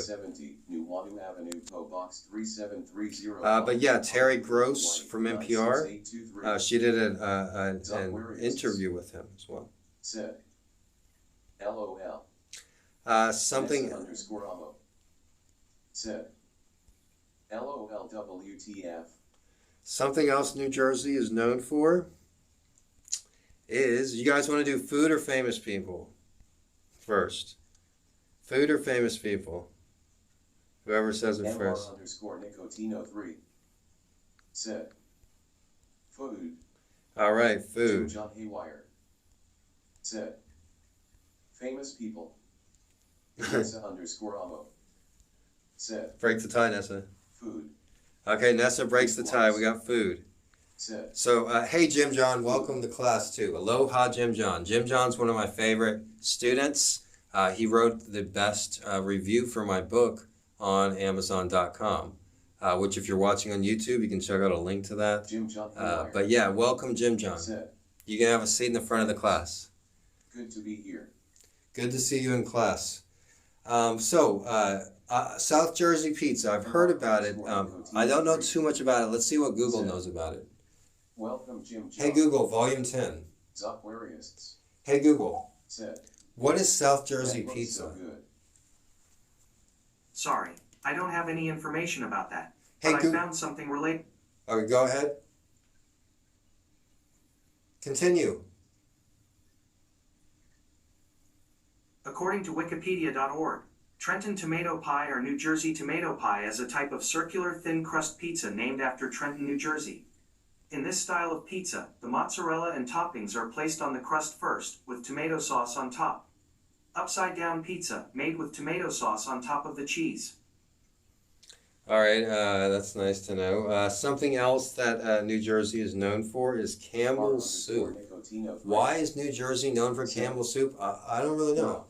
But yeah, Terry Gross from NPR, she did an interview with him as well. Said. LOL. Something. Said. LOL WTF. Something else New Jersey is known for is, you guys want to do food or famous people first? Food or famous people? Whoever says it first. _Nicotino3 said. Food. All right, food. John Haywire said. Famous people. Nessa _Amo said. Break the tie, Nessa. Food. Okay, Nessa breaks the tie. We got food. So, hey, Jim John, welcome to class 2. Aloha, Jim John. Jim John's one of my favorite students. He wrote the best review for my book on Amazon.com, which if you're watching on YouTube, you can check out a link to that. Jim John. But yeah, welcome, Jim John. You can have a seat in the front of the class. Good to be here. Good to see you in class. South Jersey pizza. I've heard about it. I don't know too much about it. Let's see what Google knows about it. Welcome, Jim John. Hey Google, volume 10. Aquarius. Hey Google, Said. what is South Jersey pizza? So good. Sorry, I don't have any information about that. Hey, but I found something related. Okay, go ahead. Continue. According to Wikipedia.org, Trenton tomato pie or New Jersey tomato pie is a type of circular thin crust pizza named after Trenton, New Jersey. In this style of pizza, the mozzarella and toppings are placed on the crust first, with tomato sauce on top. Upside down pizza, made with tomato sauce on top of the cheese. All right, that's nice to know. Something else that New Jersey is known for is Campbell's soup. Why is New Jersey known for Campbell's soup? I don't really know.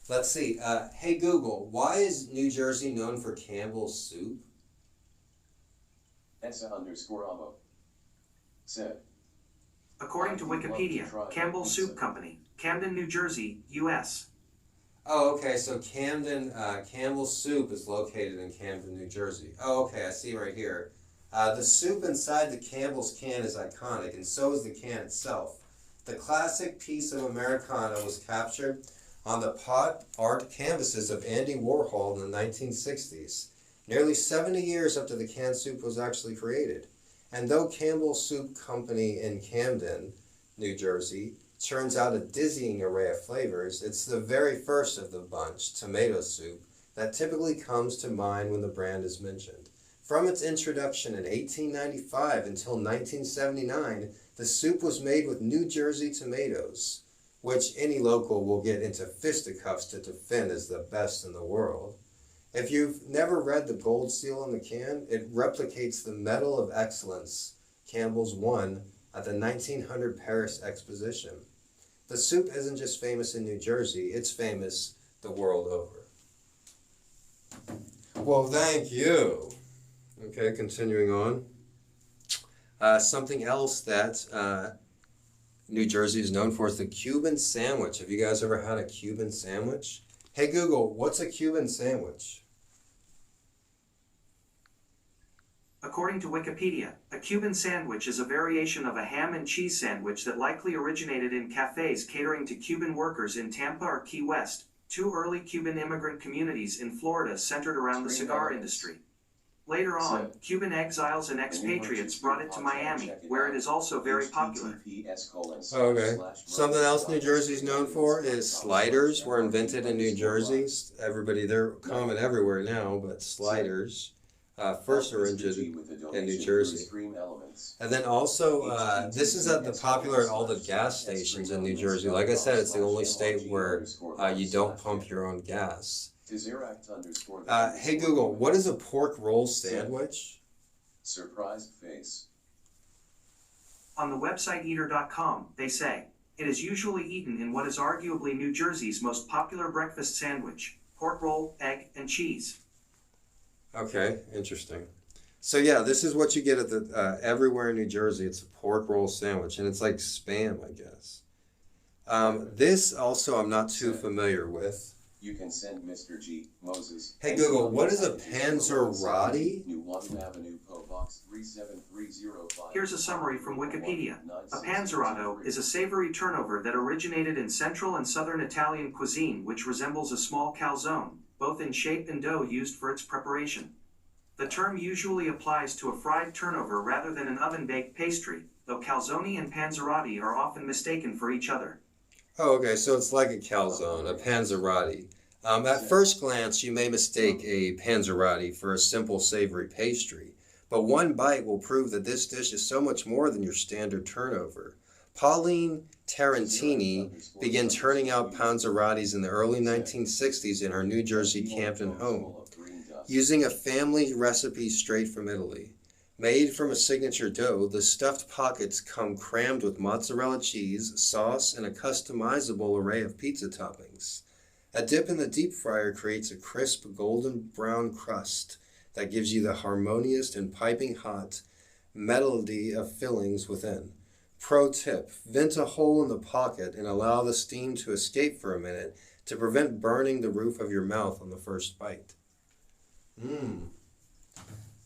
Let's see. Hey Google, why is New Jersey known for Campbell's soup? Essa _Amo said. According to Wikipedia, Campbell's Soup Company, Camden, New Jersey, U.S. Oh, okay, so Campbell's Soup is located in Camden, New Jersey. Oh, okay, I see right here. The soup inside the Campbell's can is iconic, and so is the can itself. The classic piece of Americana was captured on the pot art canvases of Andy Warhol in the 1960s, nearly 70 years after the canned soup was actually created. And though Campbell's Soup Company in Camden, New Jersey, turns out a dizzying array of flavors, it's the very first of the bunch, tomato soup, that typically comes to mind when the brand is mentioned. From its introduction in 1895 until 1979, the soup was made with New Jersey tomatoes, which any local will get into fisticuffs to defend as the best in the world. If you've never read the gold seal on the can, it replicates the Medal of Excellence Campbell's won at the 1900 Paris Exposition. The soup isn't just famous in New Jersey, it's famous the world over. Well, thank you. Okay, continuing on. Something else that New Jersey is known for is the Cuban sandwich. Have you guys ever had a Cuban sandwich? Hey Google, what's a Cuban sandwich? According to Wikipedia, a Cuban sandwich is a variation of a ham and cheese sandwich that likely originated in cafes catering to Cuban workers in Tampa or Key West, two early Cuban immigrant communities in Florida centered around the cigar industry. Later on, Cuban exiles and expatriates brought it to Miami, where it is also very popular. Okay. Something else New Jersey's known for is sliders were invented in New Jersey. Everybody, they're common everywhere now, but sliders first originated in New Jersey. And then also, this is popular at all the gas stations in New Jersey. Like I said, it's the only state where you don't pump your own gas. Hey Google, what is a pork roll sandwich? Surprised face. On the website eater.com, they say, it is usually eaten in what is arguably New Jersey's most popular breakfast sandwich, pork roll, egg, and cheese. Okay, interesting. So yeah, this is what you get at the everywhere in New Jersey. It's a pork roll sandwich, and it's like Spam, I guess. This also I'm not too familiar with. You can send Mr.G, Moses. Hey Google, what is a panzerotti? New Water Avenue, PO Box 37305. Here's a summary from Wikipedia. A panzerato is a savory turnover that originated in central and southern Italian cuisine which resembles a small calzone, both in shape and dough used for its preparation. The term usually applies to a fried turnover rather than an oven-baked pastry, though calzone and panzerotti are often mistaken for each other. Oh, okay, so it's like a calzone, a panzerotti. At first glance, you may mistake a panzerotti for a simple savory pastry, but one bite will prove that this dish is so much more than your standard turnover. Pauline Tarantini began turning out panzerottis in the early 1960s in her New Jersey Campton home, using a family recipe straight from Italy. Made from a signature dough, the stuffed pockets come crammed with mozzarella cheese, sauce, and a customizable array of pizza toppings. A dip in the deep fryer creates a crisp golden brown crust that gives you the harmonious and piping hot melody of fillings within. Pro tip, vent a hole in the pocket and allow the steam to escape for a minute to prevent burning the roof of your mouth on the first bite.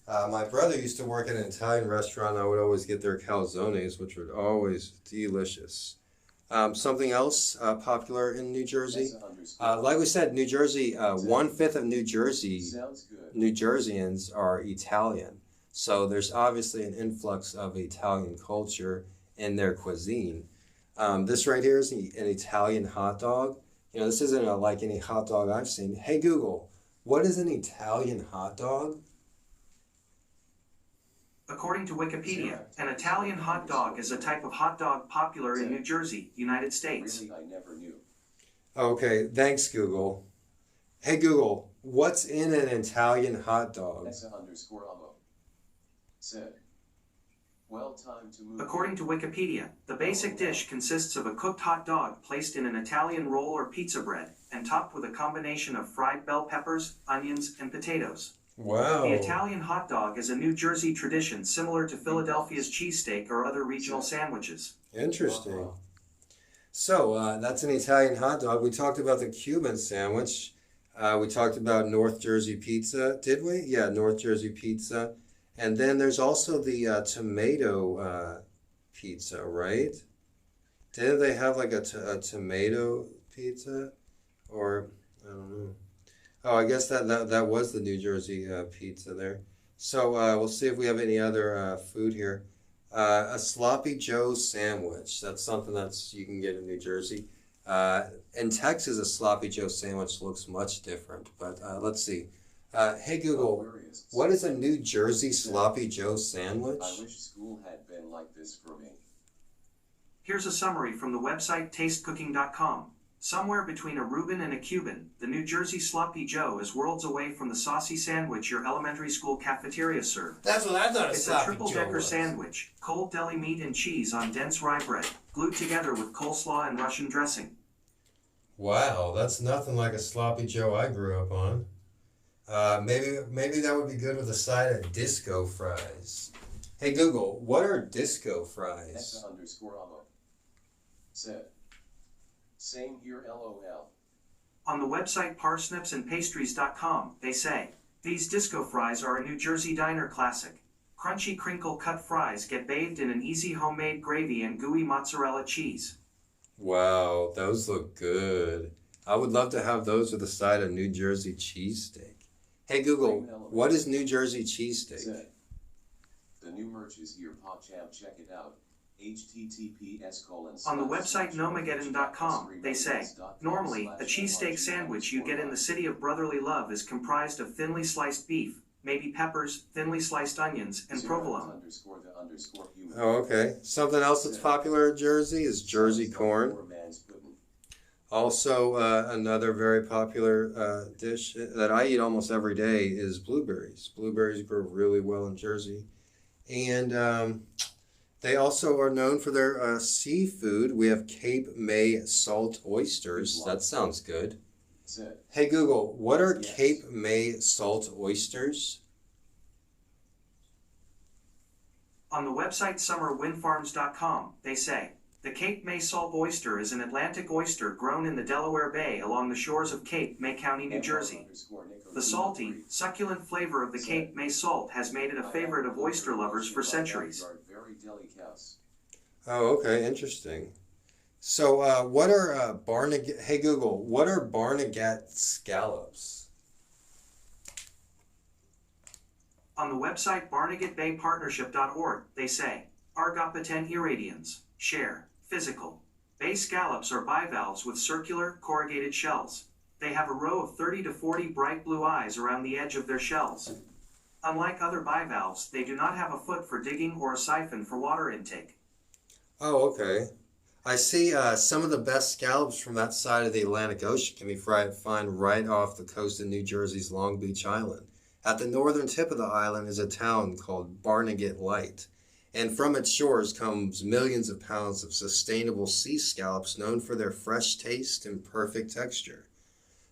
My brother used to work at an Italian restaurant. I would always get their calzones, which were always delicious. Something else popular in New Jersey? Like we said, New Jersey, 1/5 of New Jerseyans are Italian. So there's obviously an influx of Italian culture in their cuisine. This right here is an Italian hot dog. You know, this isn't like any hot dog I've seen. Hey Google, what is an Italian hot dog? According to Wikipedia, an Italian hot dog is a type of hot dog popular in New Jersey, United States. Really, I never knew. Okay, thanks Google. Hey Google, what's in an Italian hot dog? _amo said. Well, time to move. According to Wikipedia, the basic dish consists of a cooked hot dog placed in an Italian roll or pizza bread, and topped with a combination of fried bell peppers, onions, and potatoes. Wow. The Italian hot dog is a New Jersey tradition similar to Philadelphia's cheesesteak or other regional sandwiches. Interesting. So, that's an Italian hot dog. We talked about the Cuban sandwich. We talked about North Jersey pizza, did we? Yeah, North Jersey pizza. And then there's also the tomato pizza, right? Didn't they have like a tomato pizza? Or, I don't know. Oh, I guess that was the New Jersey pizza there. So we'll see if we have any other food here. A Sloppy Joe sandwich. That's something you can get in New Jersey. In Texas, a Sloppy Joe sandwich looks much different. But let's see. Hey Google, what is a New Jersey Sloppy Joe sandwich? I wish school had been like this for me. Here's a summary from the website tastecooking.com. Somewhere between a Reuben and a Cuban, the New Jersey Sloppy Joe is worlds away from the saucy sandwich your elementary school cafeteria served. That's what I thought a It's a sloppy Joe triple-decker was. sandwich, cold deli meat and cheese on dense rye bread, glued together with coleslaw and Russian dressing. Wow, that's nothing like a sloppy Joe I grew up on. Maybe that would be good with a side of disco fries. Hey Google, what are disco fries? _amo. Said. Same here, LOL. On the website parsnipsandpastries.com, they say, these disco fries are a New Jersey diner classic. Crunchy crinkle-cut fries get bathed in an easy homemade gravy and gooey mozzarella cheese. Wow, those look good. I would love to have those with a side of New Jersey cheesesteak. Hey Google, what is New Jersey cheesesteak? Said. The new merch is here, PogChamp, check it out. On the website nomageddon.com, they say, normally, a cheesesteak sandwich you get in the city of brotherly love is comprised of thinly sliced beef, maybe peppers, thinly sliced onions, and provolone. Oh, okay. Something else that's popular in Jersey is Jersey corn. Also, another very popular dish that I eat almost every day is blueberries. Blueberries grow really well in Jersey. And they also are known for their seafood. We have Cape May salt oysters. That sounds good. Hey Google, what are Cape May salt oysters? On the website summerwindfarms.com, they say, the Cape May salt oyster is an Atlantic oyster grown in the Delaware Bay along the shores of Cape May County, New Jersey. The salty, succulent flavor of the Cape May salt has made it a favorite of oyster lovers for centuries. Oh, okay, interesting. So, what are Barnegat? Hey Google, what are Barnegat scallops? On the website barnegatbaypartnership.org, they say, Argopaten irradians, share, physical. Bay scallops are bivalves with circular, corrugated shells. They have a row of 30 to 40 bright blue eyes around the edge of their shells. Unlike other bivalves, they do not have a foot for digging or a siphon for water intake. Oh, okay. I see some of the best scallops from that side of the Atlantic Ocean can be found right off the coast of New Jersey's Long Beach Island. At the northern tip of the island is a town called Barnegat Light, and from its shores comes millions of pounds of sustainable sea scallops known for their fresh taste and perfect texture.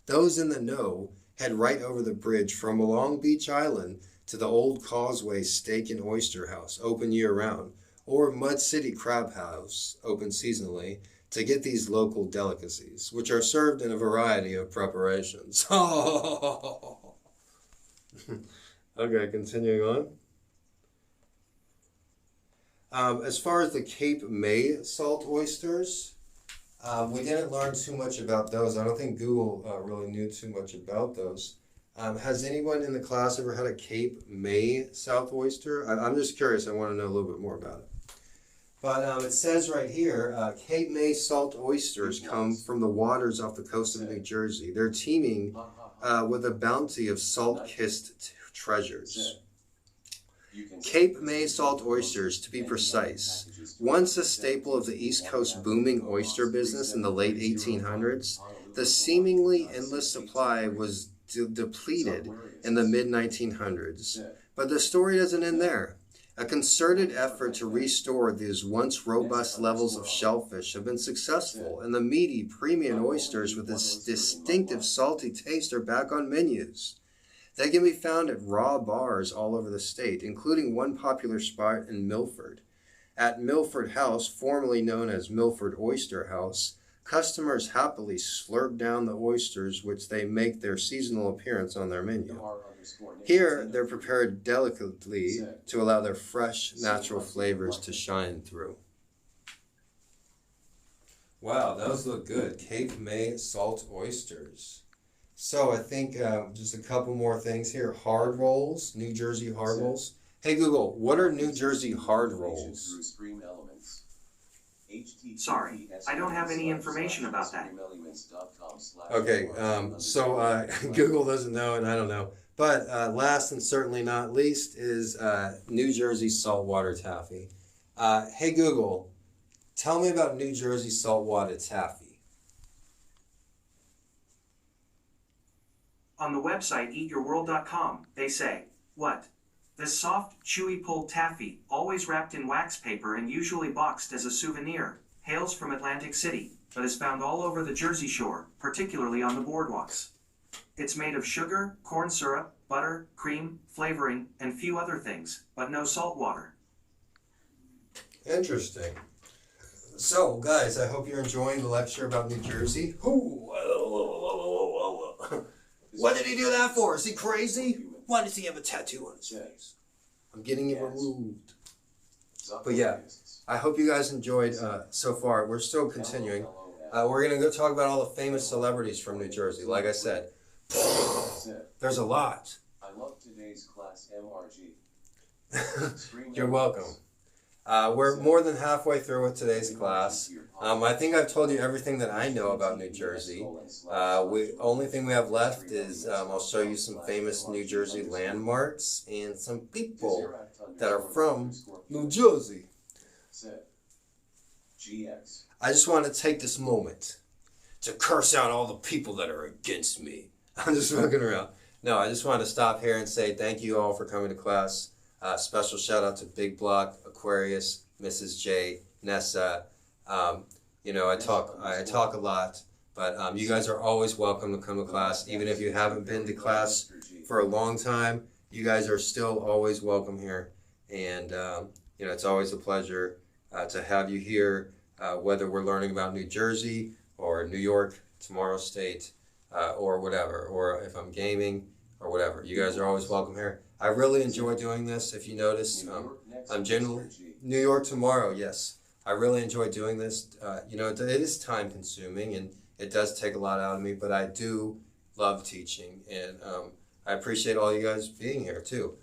Those in the know head right over the bridge from Long Beach Island to the Old Causeway Steak and Oyster House, open year-round, or Mud City Crab House, open seasonally, to get these local delicacies, which are served in a variety of preparations. Okay, continuing on. As far as the Cape May salt oysters, we didn't learn too much about those. I don't think Google really knew too much about those. Has anyone in the class ever had a Cape May salt oyster? I'm just curious. I want to know a little bit more about it. But it says right here, Cape May salt oysters come from the waters off the coast of New Jersey. They're teeming with a bounty of salt-kissed treasures. Cape May salt oysters, to be precise, once a staple of the East Coast booming oyster business in the late 1800s, the seemingly endless supply was depleted in the mid-1900s. But the story doesn't end there. A concerted effort to restore these once robust levels of shellfish have been successful, and the meaty, premium oysters with this distinctive salty taste are back on menus. They can be found at raw bars all over the state, including one popular spot in Milford. At Milford House, formerly known as Milford Oyster House, customers happily slurp down the oysters which they make their seasonal appearance on their menu. Here, they're prepared delicately to allow their fresh, natural flavors to shine through. Wow, those look good. Cape May salt oysters. So I think just a couple more things here. Hard rolls, New Jersey hard rolls. Hey Google, what are New Jersey hard rolls? Sorry, I don't have any information about that. Okay, so Google doesn't know and I don't know. But last and certainly not least is New Jersey saltwater taffy. Hey Google, tell me about New Jersey saltwater taffy. On the website eatyourworld.com, they say, what? This soft, chewy pulled taffy, always wrapped in wax paper and usually boxed as a souvenir, hails from Atlantic City, but is found all over the Jersey Shore, particularly on the boardwalks. It's made of sugar, corn syrup, butter, cream, flavoring, and few other things, but no salt water. Interesting. So, guys, I hope you're enjoying the lecture about New Jersey. What did he do that for? Is he crazy? Why does he have a tattoo on his face? I'm getting it removed. But yeah, I hope you guys enjoyed so far. We're still continuing. We're going to go talk about all the famous celebrities from New Jersey. Like I said, there's a lot. I love today's class, MRG. You're welcome. We're more than halfway through with today's class. I think I've told you everything that I know about New Jersey. Only thing we have left is I'll show you some famous New Jersey landmarks and some people that are from New Jersey. I just want to take this moment to curse out all the people that are against me. I'm just fucking around. No, I just want to stop here and say thank you all for coming to class. Special shout out to Big Block, Aquarius, Mrs. J, Nessa. You know, I talk a lot, but you guys are always welcome to come to class. Even if you haven't been to class for a long time, you guys are still always welcome here. And, you know, it's always a pleasure to have you here, whether we're learning about New Jersey or New York, tomorrow state, or whatever, or if I'm gaming or whatever. You guys are always welcome here. I really enjoy doing this. If you notice, I'm generally New York tomorrow. Yes, I really enjoy doing this. You know, it is time consuming and it does take a lot out of me, but I do love teaching, and I appreciate all you guys being here too.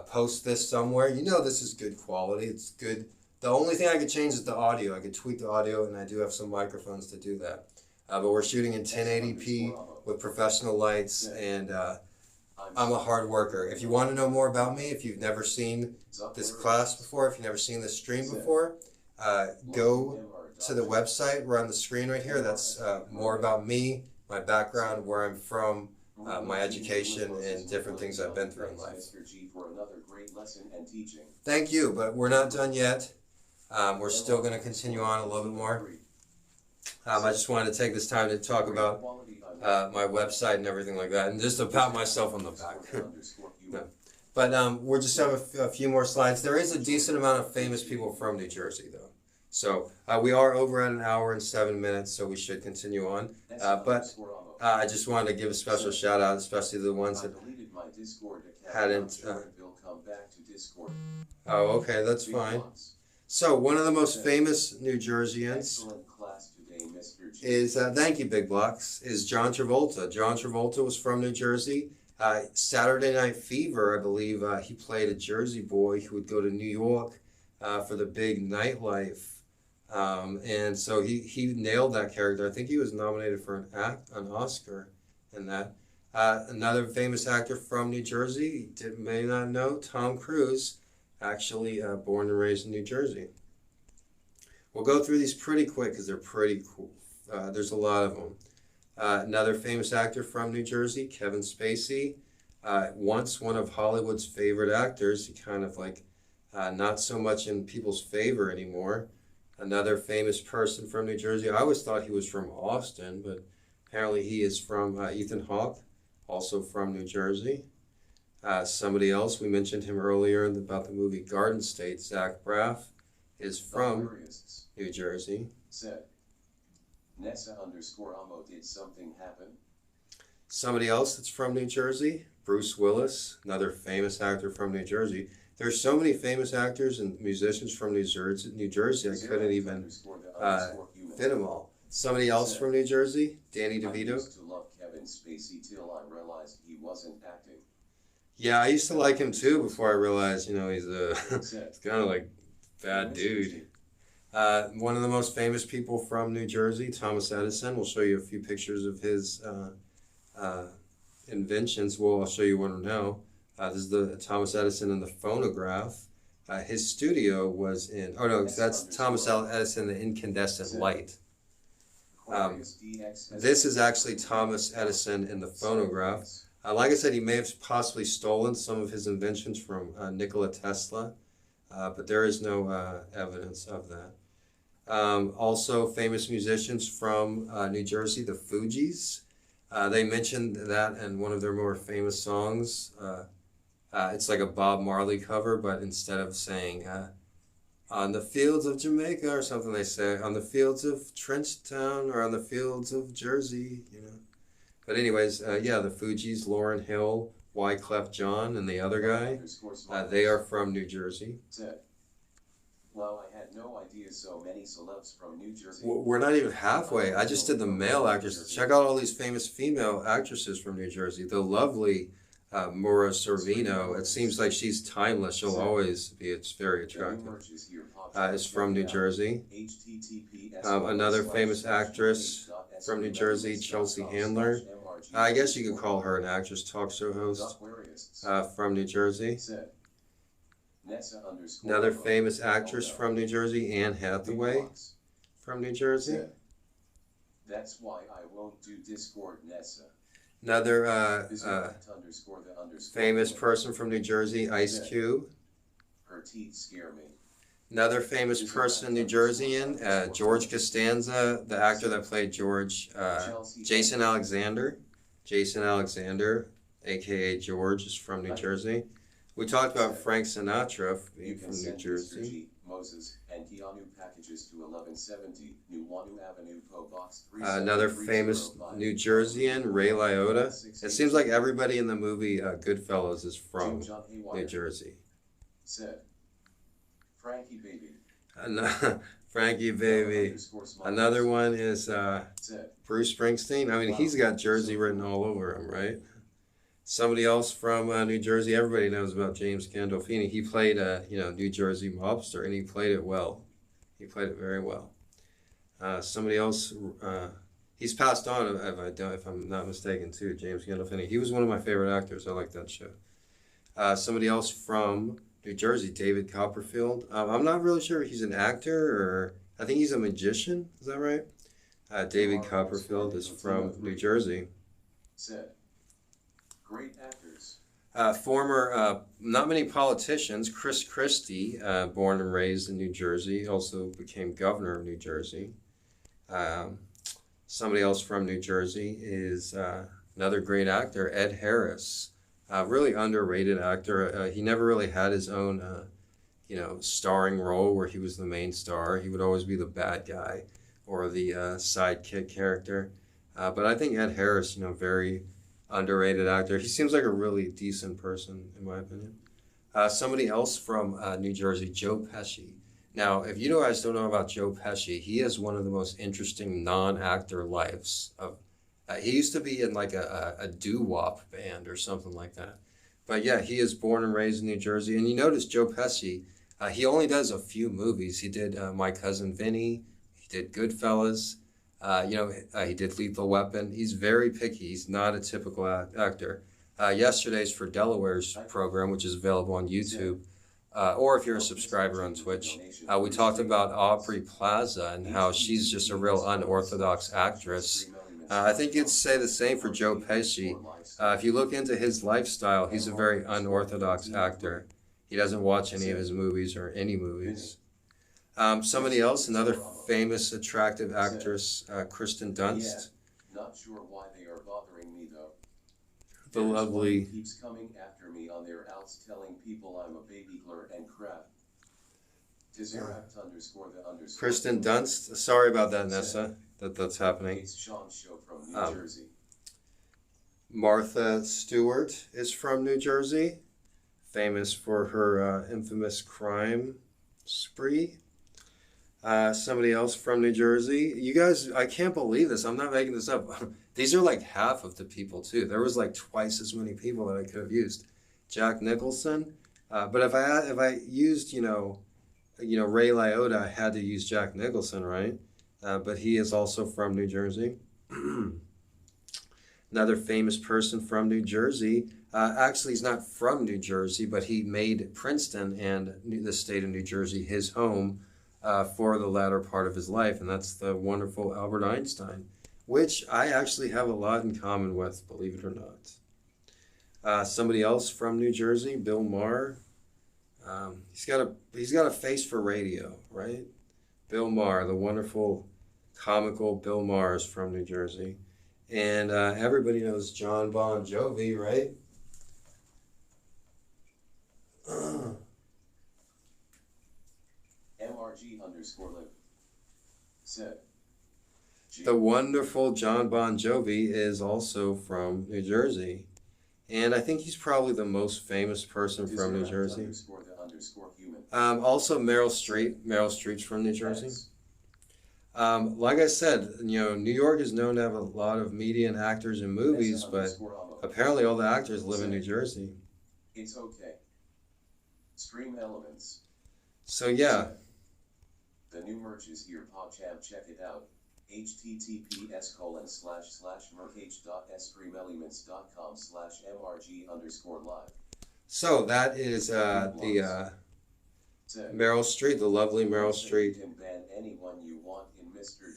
Post this somewhere. You know, this is good quality. It's good. The only thing I could change is the audio. I could tweak the audio, and I do have some microphones to do that. But we're shooting in 1080p with professional lights, and I'm a hard worker. If you want to know more about me, if you've never seen this class before, if you've never seen this stream before, go to the website. We're on the screen right here. That's more about me, my background, where I'm from, my education, and different things I've been through in life. Thank you, but we're not done yet. We're still going to continue on a little bit more. I just wanted to take this time to talk about my website and everything like that, and just to pat myself on the back. No. But we'll just have a few more slides. There is a decent amount of famous people from New Jersey, though. So we are over at 1 hour and 7 minutes, so we should continue on. But I just wanted to give a special shout out, especially the ones that hadn't. Oh, okay, that's fine. So one of the most famous New Jerseyans is, thank you, Big Blocks, is John Travolta. John Travolta was from New Jersey. Saturday Night Fever, I believe, he played a Jersey boy who would go to New York for the big nightlife. And so he nailed that character. I think he was nominated for an Oscar in that. Another famous actor from New Jersey, you may not know, Tom Cruise, actually born and raised in New Jersey. We'll go through these pretty quick because they're pretty cool. There's a lot of them. Another famous actor from New Jersey, Kevin Spacey. Once one of Hollywood's favorite actors, he kind of like not so much in people's favor anymore. Another famous person from New Jersey. I always thought he was from Austin, but apparently he is from Ethan Hawke, also from New Jersey. Somebody else, we mentioned him earlier about the movie Garden State, Zach Braff, is from New Jersey. Nessa_Amo, did something happen? Somebody else that's from New Jersey, Bruce Willis, another famous actor from New Jersey. There's so many famous actors and musicians from New Jersey, I couldn't even fit them all. Somebody else from New Jersey, Danny DeVito. I used to love Kevin Spacey till I realized he wasn't acting. Yeah, I used to like him too before I realized, you know, he's kind of like bad dude. One of the most famous people from New Jersey, Thomas Edison. We'll show you a few pictures of his inventions. Well, I'll show you one now. This is the Thomas Edison and the phonograph. His studio was in, oh no, that's Thomas Edison, the incandescent light. This is actually Thomas Edison in the phonograph. Like I said, he may have possibly stolen some of his inventions from Nikola Tesla, but there is no evidence of that. Also, famous musicians from New Jersey, the Fugees. They mentioned that in one of their more famous songs. It's like a Bob Marley cover, but instead of saying on the fields of Jamaica or something, they say on the fields of Trenchtown or on the fields of Jersey, you know. But anyways, yeah, the Fugees, Lauryn Hill, Wyclef Jean, and the other guy, they are from New Jersey. Wow, I had no idea so many celebs from New Jersey. We're not even halfway. I just did the male actresses. Check out all these famous female actresses from New Jersey. The lovely Maura Sorvino. It seems like she's timeless. She'll always be. It's very attractive. Is from New Jersey. Another famous actress from New Jersey, Chelsea Handler. I guess you could call her an actress, talk show host from New Jersey. Another famous actress from New Jersey, Anne Hathaway from New Jersey. That's why I won't do Discord, Nessa. Another famous person from New Jersey, Ice Cube. Her teeth scare me. Another famous person in New Jersey, George Costanza, the actor that played George, Jason Alexander. Jason Alexander, aka George, is from New Jersey. We talked about Frank Sinatra being from New Jersey. Moses and Keanu packages to 1170 New Wanu Avenue, PO Box 3. Another famous New Jerseyan, Ray Liotta. It seems like everybody in the movie Goodfellas is from New Jersey. Said Frankie Baby. Frankie Baby. Another one is Bruce Springsteen. I mean, he's got Jersey written all over him, right? Somebody else from New Jersey. Everybody knows about James Gandolfini. He played a New Jersey mobster, and he played it well. He played it very well. Somebody else. He's passed on, if I'm not mistaken, too. James Gandolfini. He was one of my favorite actors. I like that show. Somebody else from New Jersey, David Copperfield. I'm not really sure if he's an actor or I think he's a magician. Is that right? David Copperfield is from New Jersey. Said. Great actors. Former, not many politicians. Chris Christie, born and raised in New Jersey, also became governor of New Jersey. Somebody else from New Jersey is another great actor, Ed Harris. Really underrated actor. He never really had his own, starring role where he was the main star. He would always be the bad guy or the sidekick character. But I think Ed Harris, very underrated actor. He seems like a really decent person, in my opinion. Somebody else from New Jersey, Joe Pesci. Now, if you guys don't know about Joe Pesci, he has one of the most interesting non-actor lives. He used to be in like a doo-wop band or something like that. But yeah, he is born and raised in New Jersey. And you notice Joe Pesci, he only does a few movies. He did My Cousin Vinny. He did Goodfellas. He did Lethal Weapon. He's very picky. He's not a typical actor. Yesterday's for Delaware's program, which is available on YouTube, or if you're a subscriber on Twitch, we talked about Aubrey Plaza and how she's just a real unorthodox actress. I think you'd say the same for Joe Pesci. If you look into his lifestyle, he's a very unorthodox actor. He doesn't watch any of his movies or any movies. Somebody else, another famous, attractive actress, Kristen Dunst. Not sure why they are bothering me though. The lovely. Keeps coming after me on their outs, telling people I'm a baby blur and crap. Kristen Dunst. Sorry about that, Nessa. That's happening. It's Sean's show from New Jersey. Martha Stewart is from New Jersey, famous for her infamous crime spree. Somebody else from New Jersey. You guys, I can't believe this. I'm not making this up. These are like half of the people too. There was like twice as many people that I could have used. Jack Nicholson. But if I used Ray Liotta, I had to use Jack Nicholson, right? But he is also from New Jersey. Another famous person from New Jersey. Actually, he's not from New Jersey, but he made Princeton and the state of New Jersey his home for the latter part of his life, and that's the wonderful Albert Einstein, which I actually have a lot in common with, believe it or not. Somebody else from New Jersey, Bill Maher. He's got a face for radio, right? Bill Maher, the wonderful, comical Bill Maher is from New Jersey. And everybody knows John Bon Jovi, right? MRG_live said. The wonderful John Bon Jovi is also from New Jersey. And I think he's probably the most famous person from New Jersey. Also Meryl Streep. Meryl Streep's from New Jersey. Like I said, New York is known to have a lot of media and actors in movies, but apparently all the actors live in New Jersey. It's okay. Stream elements. So yeah. The new merch is here, PogChamp, check it out. https://merch.streamelements.com/mrg_live. So that is the Meryl Streep, the lovely Meryl Streep,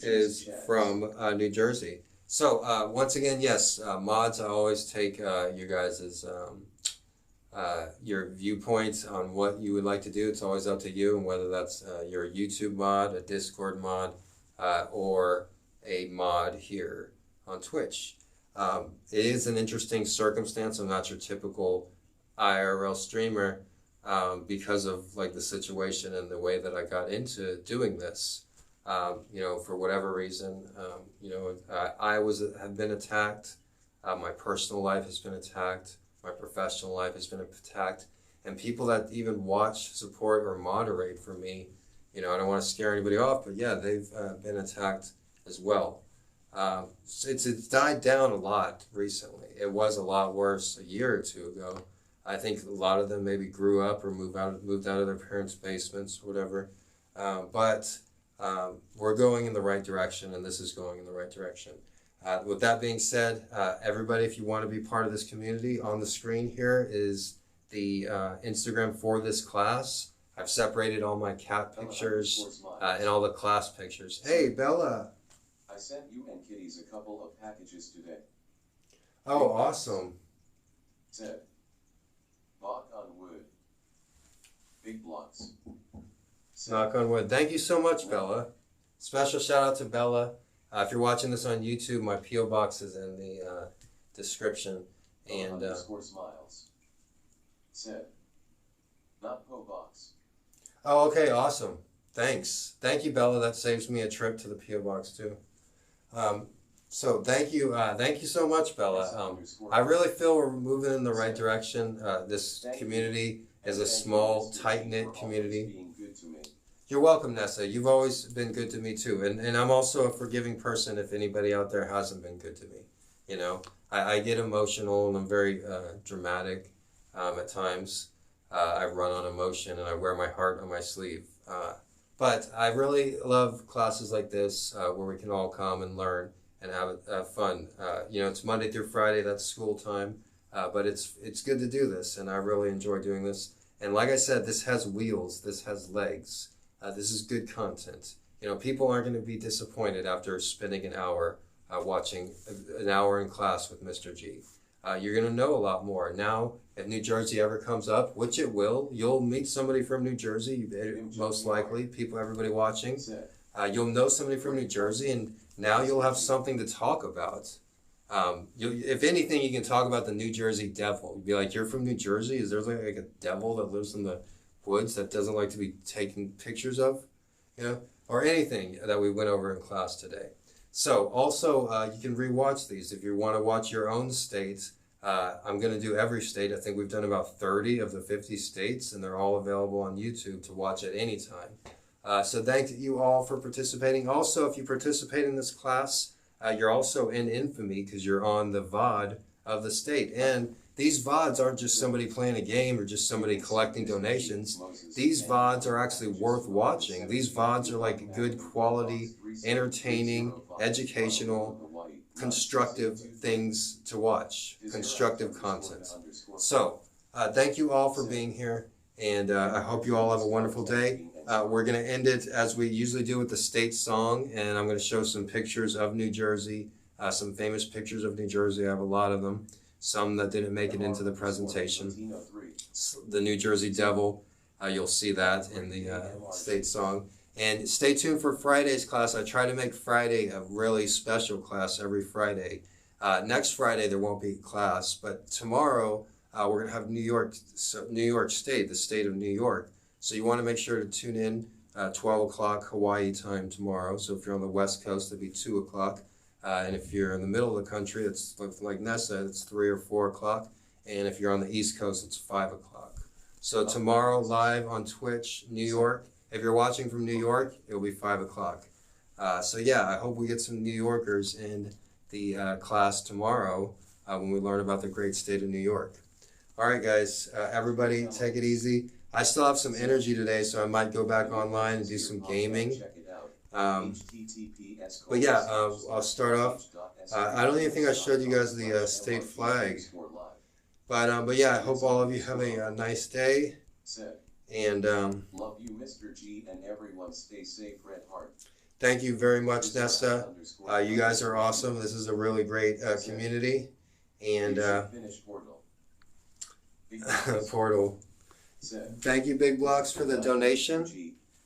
is from New Jersey. So once again, yes, mods, I always take you guys' your viewpoints on what you would like to do. It's always up to you, and whether that's your YouTube mod, a Discord mod, or a mod here on Twitch. It is an interesting circumstance. I'm not your typical IRL streamer because of like the situation and the way that I got into doing this. For whatever reason, I have been attacked. My personal life has been attacked. My professional life has been attacked. And people that even watch, support, or moderate for me, I don't want to scare anybody off, but yeah, they've been attacked as well. It's died down a lot recently. It was a lot worse a year or two ago. I think a lot of them maybe grew up or moved out of their parents' basements, whatever. But we're going in the right direction, and this is going in the right direction. With that being said, everybody, if you want to be part of this community, on the screen here is the Instagram for this class. I've separated all my cat pictures and all the class pictures. Hey, Bella. I sent you and Kitties a couple of packages today. Oh, awesome. Said, knock on wood. Big blocks. Knock on wood. Thank you so much, Bella. Special shout out to Bella. If you're watching this on YouTube, my P.O. box is in the description. And smiles. Said, not P.O. box. Oh, okay, awesome. Thanks. Thank you, Bella. That saves me a trip to the P.O. box too. So thank you so much, Bella. I really feel we're moving in the right direction. This community is a small, tight-knit community. You're welcome, Nessa. You've always been good to me too. And I'm also a forgiving person if anybody out there hasn't been good to me. I get emotional and I'm very dramatic at times. I run on emotion and I wear my heart on my sleeve. But I really love classes like this where we can all come and learn and have fun. It's Monday through Friday, that's school time. But it's good to do this, and I really enjoy doing this. And like I said, this has wheels, this has legs. This is good content. People aren't going to be disappointed after spending an hour watching an hour in class with Mr. G. You're going to know a lot more. Now, if New Jersey ever comes up, which it will, you'll meet somebody from New Jersey, most likely, everybody watching. You'll know somebody from New Jersey, and now you'll have something to talk about. If anything, you can talk about the New Jersey devil. You'd be like, you're from New Jersey? Is there like a devil that lives in the woods that doesn't like to be taken pictures of? Or anything that we went over in class today. So also, you can rewatch these if you want to watch your own state. I'm going to do every state. I think we've done about 30 of the 50 states, and they're all available on YouTube to watch at any time. So thank you all for participating. Also, if you participate in this class, you're also in infamy because you're on the VOD of the state. And these VODs aren't just somebody playing a game or just somebody collecting donations. These VODs are actually worth watching. These VODs are like good quality, entertaining, educational, constructive things to watch, constructive content. So, thank you all for being here, and I hope you all have a wonderful day. We're going to end it as we usually do with the state song, and I'm going to show some pictures of New Jersey, some famous pictures of New Jersey. I have a lot of them. some that didn't make it into the presentation. The New Jersey Devil, you'll see that in the state song. And stay tuned for Friday's class. I try to make Friday a really special class every Friday. Next Friday there won't be class, but tomorrow we're gonna have New York State, the state of New York. So you want to make sure to tune in 12 o'clock Hawaii time tomorrow. So if you're on the West Coast, it'll be 2 o'clock. And if you're in the middle of the country, it's like Nessa, it's 3 or 4 o'clock. And if you're on the East Coast, it's 5 o'clock. So tomorrow live on Twitch, New York. If you're watching from New York, it'll be 5 o'clock. So yeah, I hope we get some New Yorkers in the class tomorrow when we learn about the great state of New York. All right, guys, everybody take it easy. I still have some energy today, so I might go back online and do some gaming. But yeah, I'll start off. I don't even think I showed you guys the state flag. But yeah, I hope all of you have a nice day. And love you, Mr. G, and everyone stay safe, Red Heart. Thank you very much, Nessa. You guys are awesome. This is a really great community. And Portal. Thank you, Big Blocks, for the donation.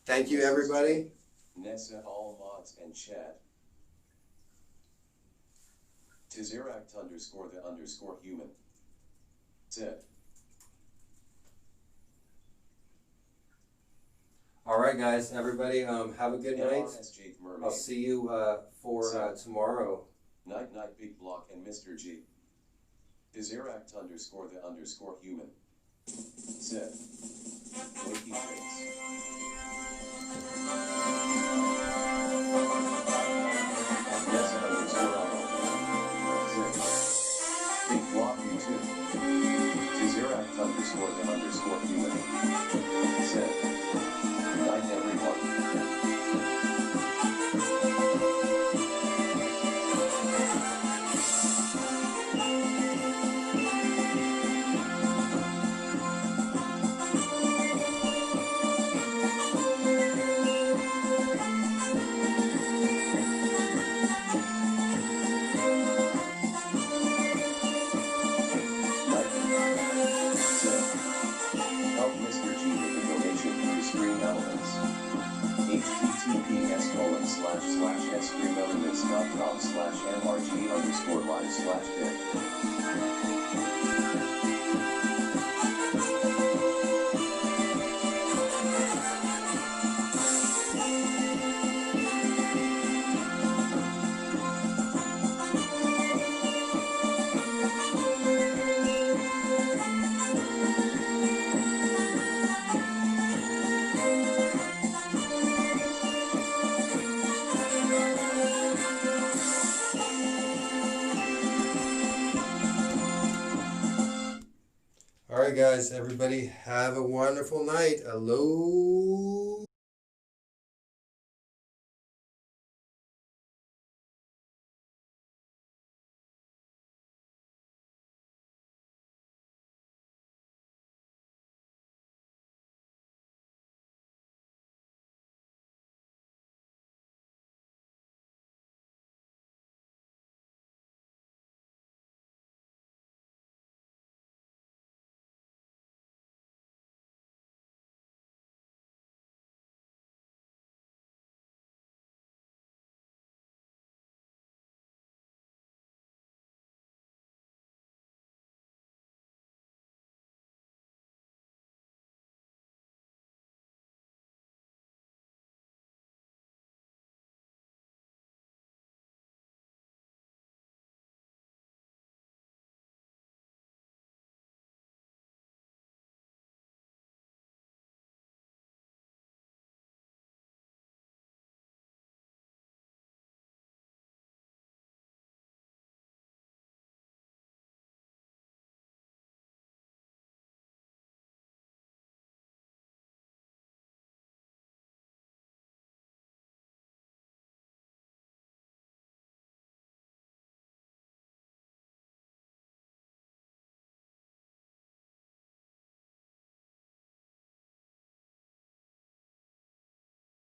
Thank you, everybody. Nessa, all mods and chat. Tizeract _ human. Said. All right, guys, everybody, have a good night. I'll see you for tomorrow. Night, Big Block and Mr. G. Tizeract _ human. Said. Wakey Trace. Nessa _ Big Block YouTube. Tizeract _ human. Said. Good night, everyone. Help Mr. G with the donation through Stream Elements. https://streamelements.com/mrg_live/bit. All right, guys, everybody, have a wonderful night. Aloha.